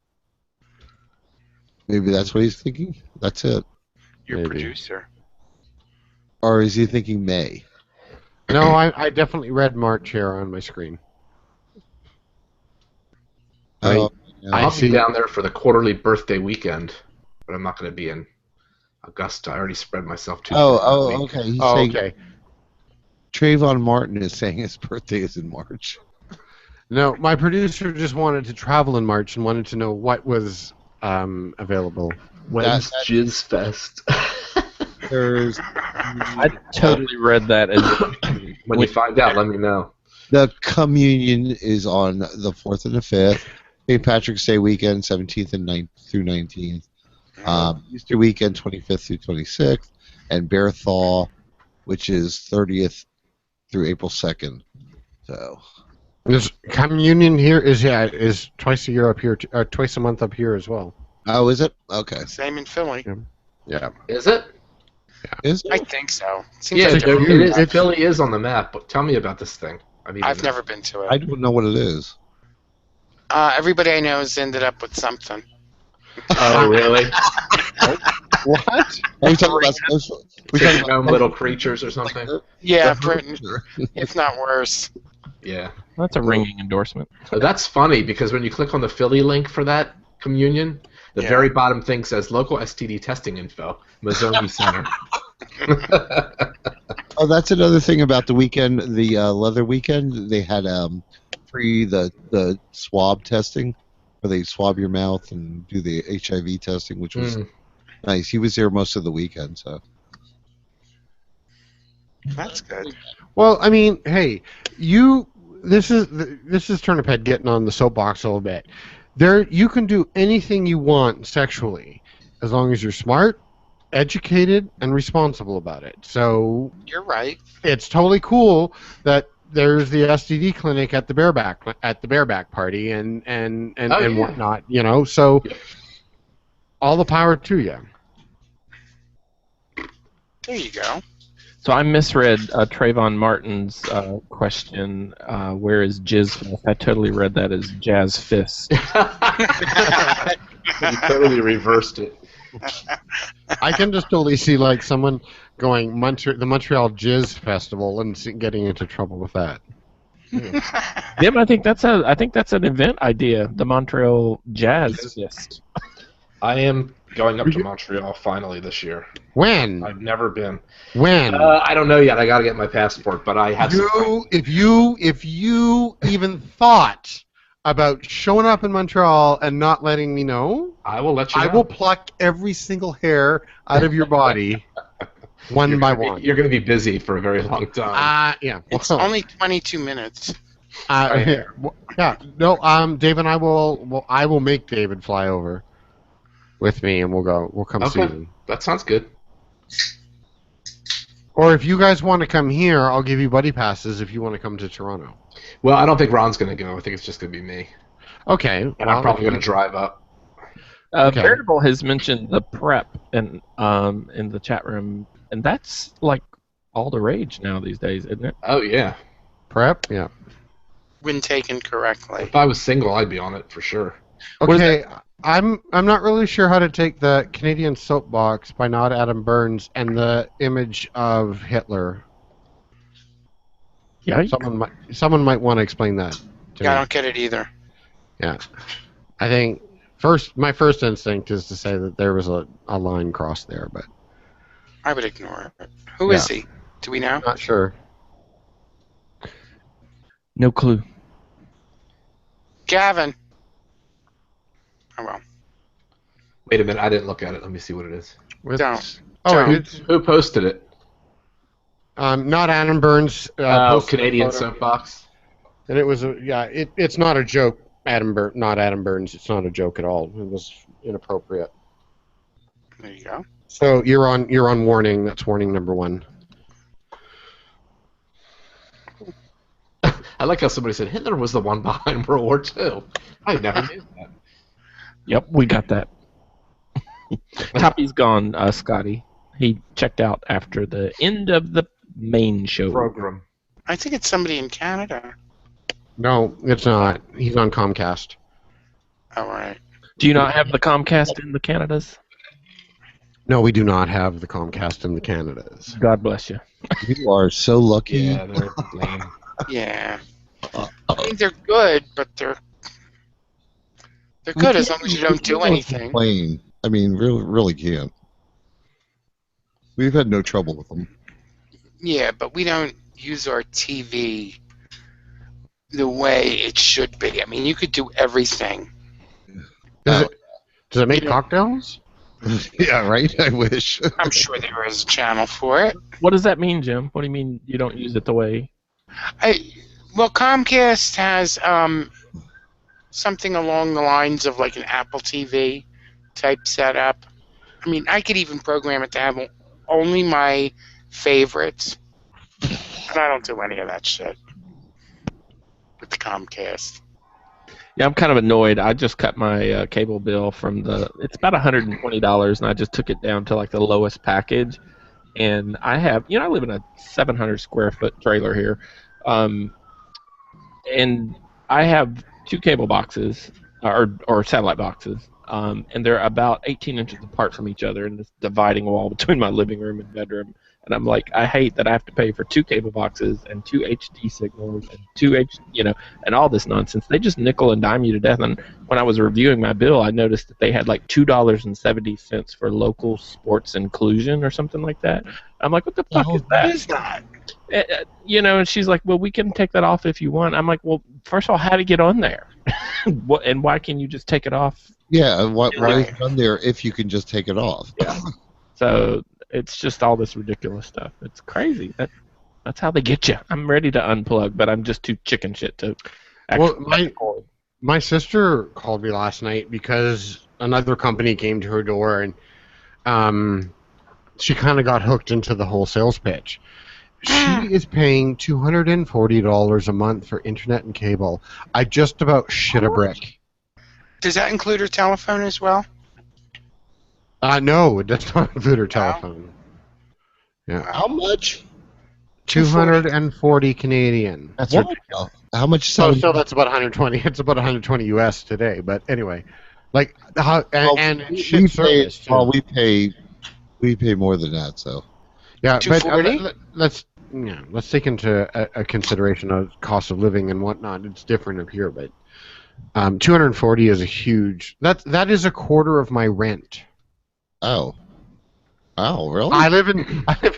Maybe that's what he's thinking. That's it. Your Maybe. producer. Or is he thinking May? No, I definitely read March here on my screen. Oh, I'll be down there for the quarterly birthday weekend, but I'm not going to be in Augusta. I already spread myself too thin that week. Okay. He's Oh, saying okay. Trayvon Martin is saying his birthday is in March. No, my producer just wanted to travel in March and wanted to know what was available. When's Jizz Fest? There's I totally read that as when you find out, let me know. the communion is on the 4th and the 5th. St. Patrick's Day weekend, 17th and 9th through 19th. Easter weekend, 25th through 26th. And Bear Thaw, which is 30th through April 2nd. So There's communion here is twice a year up here, or twice a month up here as well. Oh, is it? Okay. Same in Philly. Yeah. Is it? Is I think so. Seems Yeah, like it is. Philly is on the map, but tell me about this thing. I've never been to it. I don't know what it is. Everybody I know has ended up with something. Oh, really? What? Are we talking about social? We talking about little creatures or something? Yeah, if not worse. Yeah. That's a ringing endorsement. That's funny because when you click on the Philly link for that communion, the very bottom thing says local STD testing info, Mazzoni Center. Oh, that's another thing about the weekend, the leather weekend. They had free the swab testing, where they swab your mouth and do the HIV testing, which was nice. He was there most of the weekend, so that's good. Well, I mean, hey, this is Turnip Head getting on the soapbox a little bit. You can do anything you want sexually, as long as you're smart, educated, and responsible about it. So You're right. it's totally cool that there's the STD clinic at the bareback party and whatnot. You know, so all the power to you. There you go. So I misread Trayvon Martin's question. Where is Jizz Fest? I totally read that as Jazz Fist. You totally reversed it. I can just totally see like someone going the Montreal Jizz Festival and getting into trouble with that. Dim, I think that's an event idea. The Montreal Jazz Fest. I am going up to Montreal finally this year. When? I've never been. When? I don't know yet. I got to get my passport, but I have. If you even thought about showing up in Montreal and not letting me know, I will let you know. I will pluck every single hair out of your body one by one. You're going to be busy for a very long time. Yeah. It's only 22 minutes. Yeah. No. Dave and I will make David fly over with me, and we'll come see you. That sounds good. Or if you guys want to come here, I'll give you buddy passes if you want to come to Toronto. Well, I don't think Ron's going to go. I think it's just going to be me. Okay. And I'm probably going to drive up. Okay. Veritable has mentioned the prep in the chat room, and that's like all the rage now these days, isn't it? Oh yeah, prep. Yeah. When taken correctly. If I was single, I'd be on it for sure. Okay. I'm not really sure how to take the Canadian soapbox by Not Adam Burns and the image of Hitler. Yeah. Someone might want to explain that. To me. I don't get it either. Yeah. I think my first instinct is to say that there was a line crossed there, but I would ignore it. Who is he? Do we know? Not sure. No clue. Gavin. Oh well. Wait a minute, I didn't look at it. Let me see what it is. Who posted it? Not Adam Burns. Canadian soapbox. And it was it's not a joke. Not Adam Burns. It's not a joke at all. It was inappropriate. There you go. So you're on warning. That's warning number 1. I like how somebody said Hitler was the one behind World War II. I never knew that. Yep, we got that. Toppy's gone, Scotty. He checked out after the end of the main show? Program. I think it's somebody in Canada. No, it's not. He's on Comcast. All right. Do you not have the Comcast in the Canadas? No, we do not have the Comcast in the Canadas. God bless you. You are so lucky. Yeah, they're lame. Yeah. I mean, they're good, but they're good as long as you don't do anything. Complain. I mean, really can't. We've had no trouble with them. Yeah, but we don't use our TV the way it should be. I mean, you could do everything. Does it make cocktails? Yeah, right? I wish. I'm sure there is a channel for it. What does that mean, Jim? What do you mean you don't use it the way? Well, Comcast has something along the lines of like an Apple TV type setup. I mean, I could even program it to have only my favorites, and I don't do any of that shit with the Comcast. Yeah, I'm kind of annoyed. I just cut my cable bill from it's about $120, and I just took it down to like the lowest package. And I have, I live in a 700 square foot trailer here, and I have 2 cable boxes or satellite boxes, and they're about 18 inches apart from each other in this dividing wall between my living room and bedroom. And I'm like, I hate that I have to pay for 2 cable boxes and 2 HD signals and 2 and all this nonsense. They just nickel and dime you to death. And when I was reviewing my bill, I noticed that they had like $2.70 for local sports inclusion or something like that. I'm like, what the fuck is that? What is that? And she's like, well, we can take that off if you want. I'm like, well, first of all, how to get on there? And why can you just take it off? Yeah, why is it on there if you can just take it off? Yeah. So it's just all this ridiculous stuff. It's crazy. That's how they get you. I'm ready to unplug, but I'm just too chicken shit to actually. Well, my sister called me last night because another company came to her door, and she kind of got hooked into the whole sales pitch. She is paying $240 a month for internet and cable. I just about shit a brick. Does that include her telephone as well? No, it does not include her telephone. Yeah. How much? 240 Canadian. That's ridiculous. How much? So that's about 120. It's about 120 US today. But anyway, like shit service too. Well, we pay more than that. So yeah, but 240? let's take into a consideration of cost of living and whatnot. It's different up here, but 240 is a huge. That is a quarter of my rent. Oh, really? I live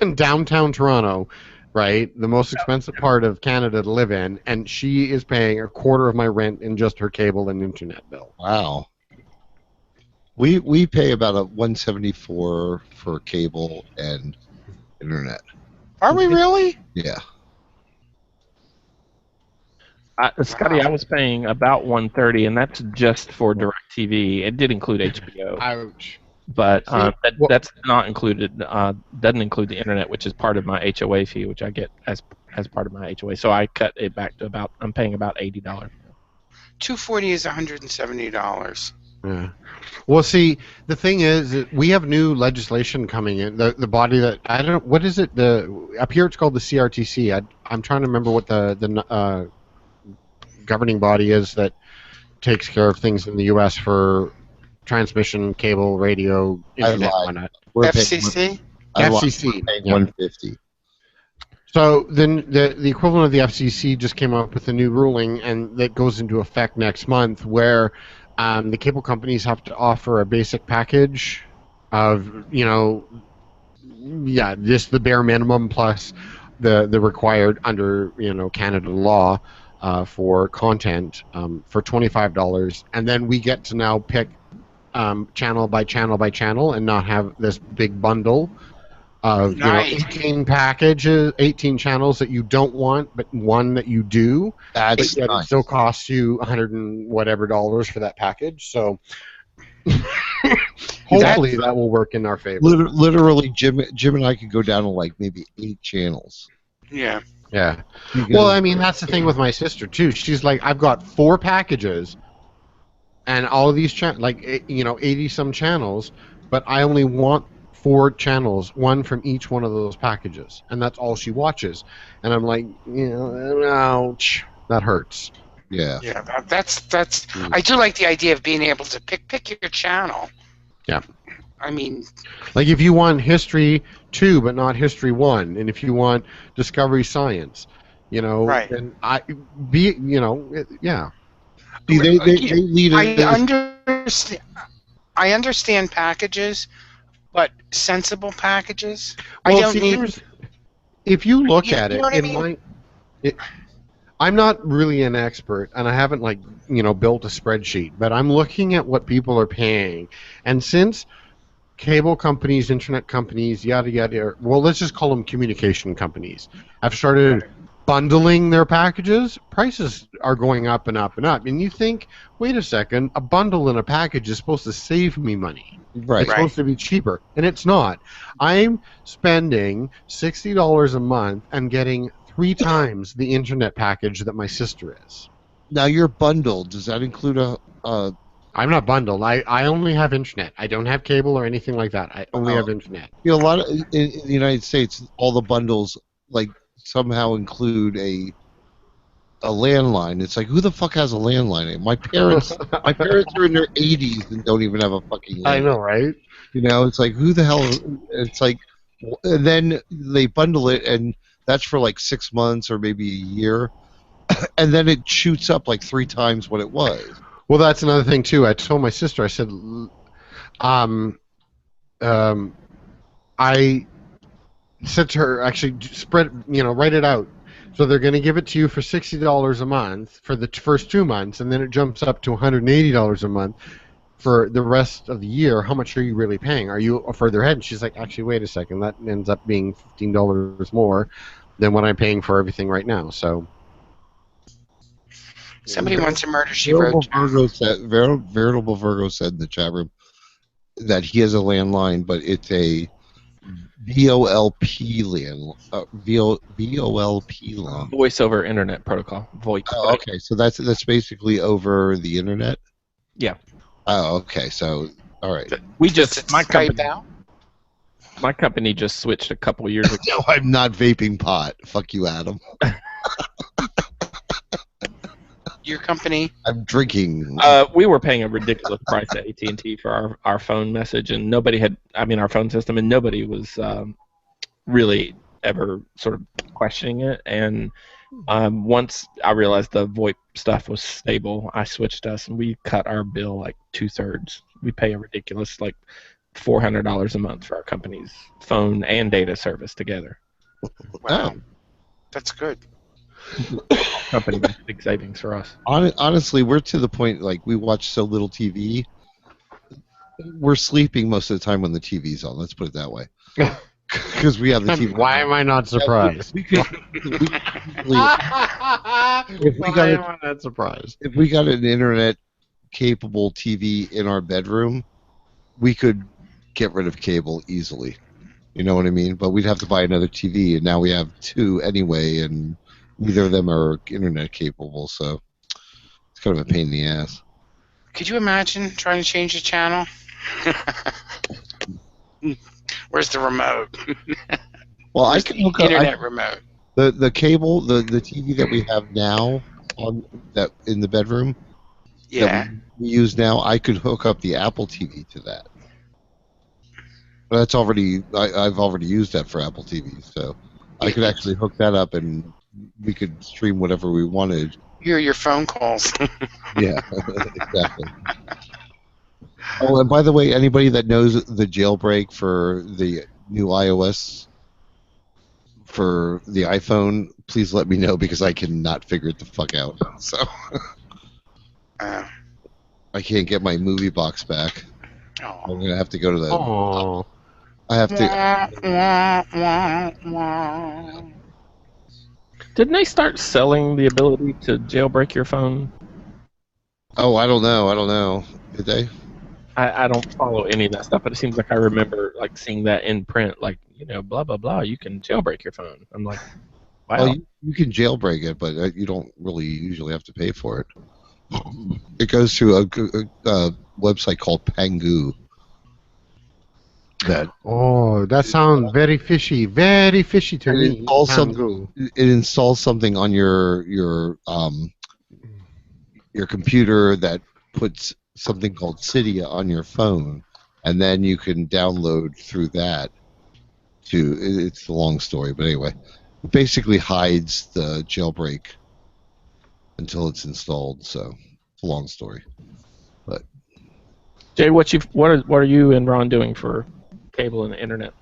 in downtown Toronto, right? The most expensive part of Canada to live in, and she is paying a quarter of my rent in just her cable and internet bill. Wow. We pay about a $174 for cable and internet. Are we really? Yeah. Scotty, I was paying about $130, and that's just for DirecTV. It did include HBO. Ouch. But that's not included. Doesn't include the internet, which is part of my HOA fee, which I get as part of my HOA. So I cut it back to I'm paying about $80. $240 is $170. Yeah. Well, see, the thing is, that we have new legislation coming in. The body that I don't know what is it. Up here it's called the CRTC. I'm trying to remember what the governing body is that takes care of things in the U.S. for transmission, cable, radio, internet, whatnot. FCC? FCC. $150. So then the equivalent of the FCC just came up with a new ruling, and that goes into effect next month, where the cable companies have to offer a basic package of, just the bare minimum plus the required under, Canada law for content for $25, and then we get to now pick channel by channel by channel and not have this big bundle of 18 packages, 18 channels that you don't want, but one that you do. That's but yet nice. It still costs you $100 and whatever for that package. So hopefully that will work in our favor. Literally, Jim and I could go down to like maybe 8 channels. Yeah. Yeah. Well, I mean, that's the thing with my sister too. She's like, I've got 4 packages, and all of these 80 some channels, but I only want 4 channels, one from each one of those packages, and that's all she watches. And I'm like, ouch, that hurts. Yeah. Yeah, that's. I do like the idea of being able to pick your channel. Yeah. I mean, like if you want History 2 but not History 1, and if you want Discovery Science, right. And yeah. They lead I understand packages, but sensible packages. Well, I don't need. If you look at you it, know what I mean? I'm not really an expert, and I haven't built a spreadsheet, but I'm looking at what people are paying, and since cable companies, internet companies, yada yada, well, let's just call them communication companies, have started bundling their packages, prices are going up and up and up. And you think, wait a second, a bundle in a package is supposed to save me money. Right. It's supposed to be cheaper, and it's not. I'm spending $60 a month and getting 3 times the internet package that my sister is. Now you're bundled. Does that include a? I'm not bundled. I only have internet. I don't have cable or anything like that. I only have internet. A lot of in the United States, all the bundles somehow include a landline. It's like, who the fuck has a landline? My parents are in their 80s and don't even have a fucking landline. I know, right? It's like, who the hell? It's like, and then they bundle it, and that's for 6 months or maybe a year, and then it shoots up 3 times what it was. Well, that's another thing too. I told my sister, I said, I said to her, actually, write it out. So they're going to give it to you for $60 a month for the first 2 months, and then it jumps up to $180 a month for the rest of the year. How much are you really paying? Are you further ahead? And she's like, actually, wait a second. That ends up being $15 more than what I'm paying for everything right now. So somebody wants to murder she wrote. Veritable Virgo said in the chat room that he has a landline, but it's a VoLP land. VoLP line. Voice over Internet Protocol. VoIP. Oh, okay. So that's basically over the internet. Yeah. Oh, okay. So, all right. My company just switched a couple years ago. No, I'm not vaping pot. Fuck you, Adam. Your company? I'm drinking. We were paying a ridiculous price at AT&T for our phone message, and our phone system, and nobody was really ever sort of questioning it. And once I realized the VoIP stuff was stable, I switched us, and we cut our bill 2/3. We pay a ridiculous $400 a month for our company's phone and data service together. Wow, that's good. Company makes big savings for us. Honestly, we're to the point we watch so little TV. We're sleeping most of the time when the TV's on. Let's put it that way. Because we have the TV. Why am I not surprised? Why am I not surprised? If we got an internet-capable TV in our bedroom, we could get rid of cable easily. You know what I mean? But we'd have to buy another TV, and now we have 2 anyway, and neither of them are internet-capable, so it's kind of a pain in the ass. Could you imagine trying to change the channel? Where's the remote? Well, I can hook up internet remote. The cable, the TV that we have now in the bedroom. Yeah. That we use now. I could hook up the Apple TV to that. But that's already. I've already used that for Apple TV, so I could actually hook that up and we could stream whatever we wanted. Hear your phone calls. Yeah, exactly. Oh, and by the way, anybody that knows the jailbreak for the new iOS for the iPhone, please let me know because I cannot figure it the fuck out. So I can't get my movie box back. Oh. I'm gonna have to go to the. Oh. I have to. Didn't they start selling the ability to jailbreak your phone? Oh, I don't know. Did they? I don't follow any of that stuff, but it seems like I remember seeing that in print, blah blah blah. You can jailbreak your phone. I'm like, wow. Well, you can jailbreak it, but you don't really usually have to pay for it. It goes to a website called Pangu. that Oh, that sounds very fishy to me. It installs something on your computer that puts something called Cydia on your phone, and then you can download through that. It's a long story, but anyway, it basically hides the jailbreak until it's installed. So it's a long story, but Jay, what are you and Ron doing for cable and the internet?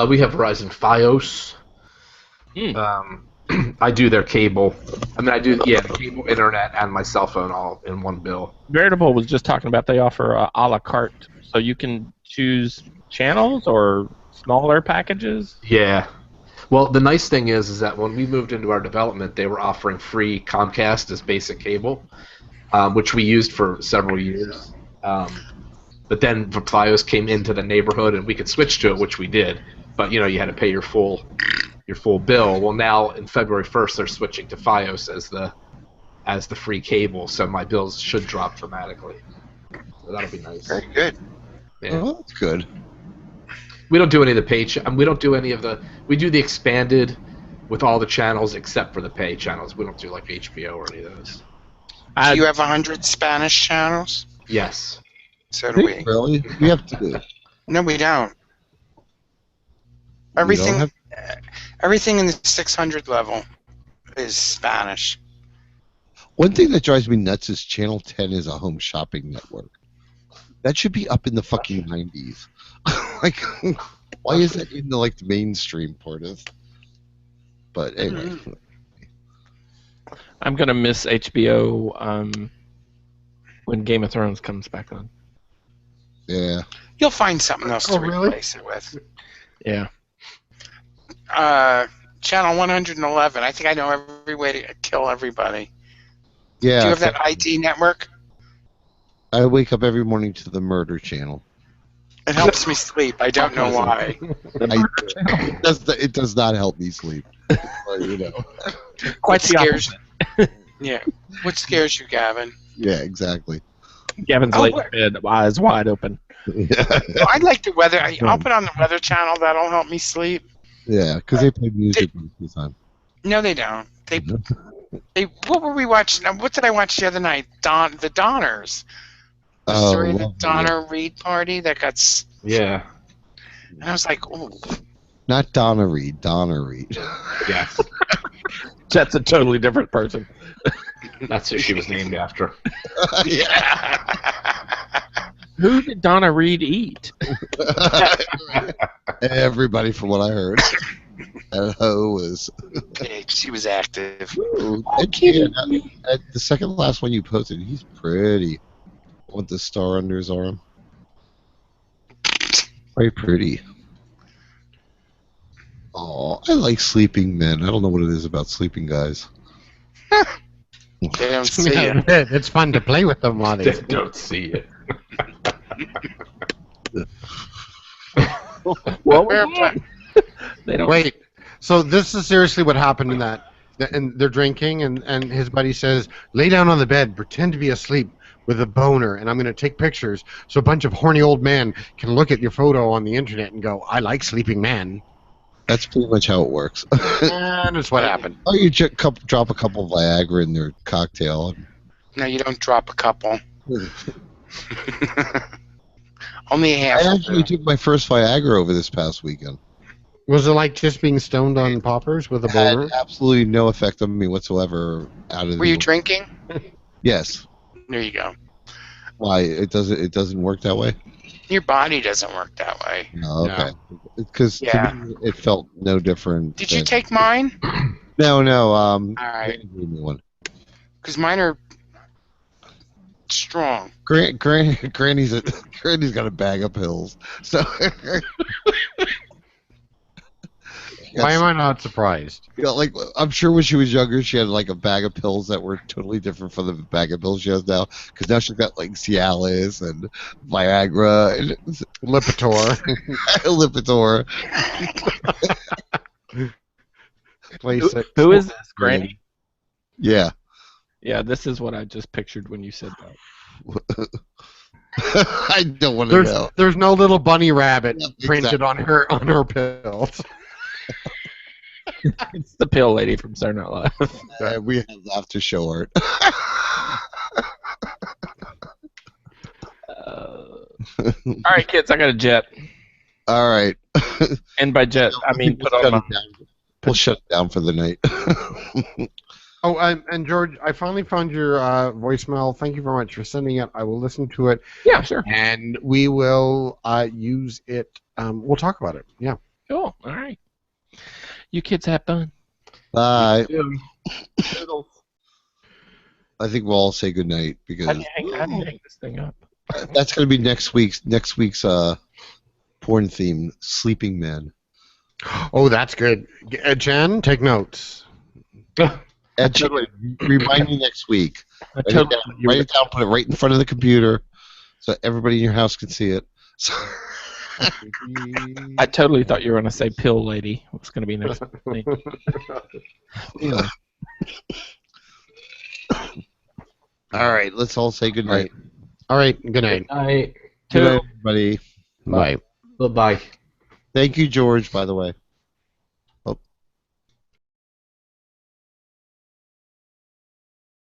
We have Verizon FiOS. I do their cable. I mean, I do the cable, internet, and my cell phone all in one bill. Veritable was just talking about they offer a la carte, so you can choose channels or smaller packages. Yeah. Well, the nice thing is that when we moved into our development, they were offering free Comcast as basic cable, which we used for several years. But then FiOS came into the neighborhood, and we could switch to it, which we did. But you had to pay your full bill. Well, now in February 1st, they're switching to FiOS as the free cable, so my bills should drop dramatically. So that'll be nice. Very good. Yeah. Oh, that's good. We don't do any of the pay. We don't do any of the. We do the expanded with all the channels except for the pay channels. We don't do like HBO or any of those. Do you have 100 Spanish channels? Yes. So do we. Really? We have to. No, we don't. Everything in the 600 level is Spanish. One thing that drives me nuts is Channel 10 is a home shopping network. That should be up in the fucking 90s. Like, why is that in the the mainstream part of? But anyway. I'm gonna miss HBO when Game of Thrones comes back on. Yeah. You'll find something else to replace it with. Yeah. Channel 111. I think I know every way to kill everybody. Yeah. Do you have that ID network? I wake up every morning to the Murder Channel. It helps me sleep. I don't know why. It does not help me sleep. But, What scares you? Yeah. What scares you, Gavin? Yeah, exactly. Gavin's late in bed, eyes wide open. I like the weather. I'll put on the Weather Channel. That'll help me sleep. Yeah, because they play music most of the time. No, they don't. They. What were we watching? What did I watch the other night? The Donners. The story of the Donner Reed party that got. Yeah. And I was like, oh. Not Donna Reed, Donna Reed. Yes. That's a totally different person. That's who she was named after. Who did Donna Reed eat? Everybody, from what I heard. That hoe was. She was active. The second last one you posted, he's pretty. With the star under his arm. Very pretty. Oh, I like sleeping men. I don't know what it is about sleeping guys. They don't see it. It's fun to play with them while They don't see it. They don't. Wait, so this is seriously what happened in that? And they're drinking, and his buddy says, "Lay down on the bed, pretend to be asleep with a boner, and I'm going to take pictures so a bunch of horny old men can look at your photo on the internet and go, I like sleeping men." That's pretty much how it works. And that's what happened. Oh, you drop a couple of Viagra in their cocktail. No, you don't drop a couple. Only a half. I actually took my first Viagra over this past weekend. Was it like just being stoned on poppers with a boner? Had absolutely no effect on me whatsoever. Were you drinking? Yes. There you go. Why? It doesn't work that way? Your body doesn't work that way. No, okay. Because Yeah. to me, it felt no different. Did you take mine? No. All right. Granny gave me one. Because mine are strong. Granny's got a bag of pills. So. Why am I not surprised? You know, like, I'm sure when she was younger, she had like a bag of pills that were totally different from the bag of pills she has now. Because now she's got like Cialis and Viagra and Lipitor. Lipitor. Who is this, Granny? Yeah. Yeah, this is what I just pictured when you said that. I don't want to know. There's no little bunny rabbit Yeah, printed exactly. on her pills. It's the pill lady from Saturday Night Live. We have after show art. All right, kids, I got a jet. All right. And by jet, I mean put on my... We'll shut it down for the night. Oh, and George, I finally found your voicemail. Thank you very much for sending it. I will listen to it. Yeah, sure. And we will use it. We'll talk about it. Yeah. Cool. All right. You kids have fun. Bye. Toodles. I think we'll all say good night because How do you hang this thing up? that's going to be next week's porn theme, Sleeping Men. Oh, that's good. Jen, take notes. And Jen, remind me next week. Write it down, put it right in front of the computer so everybody in your house can see it. So I totally thought you were going to say pill lady. What's going to be next week? yeah. All right, let's all say good night. All right, good night. Night. Good night, everybody. Bye. Bye. Thank you, George, by the way.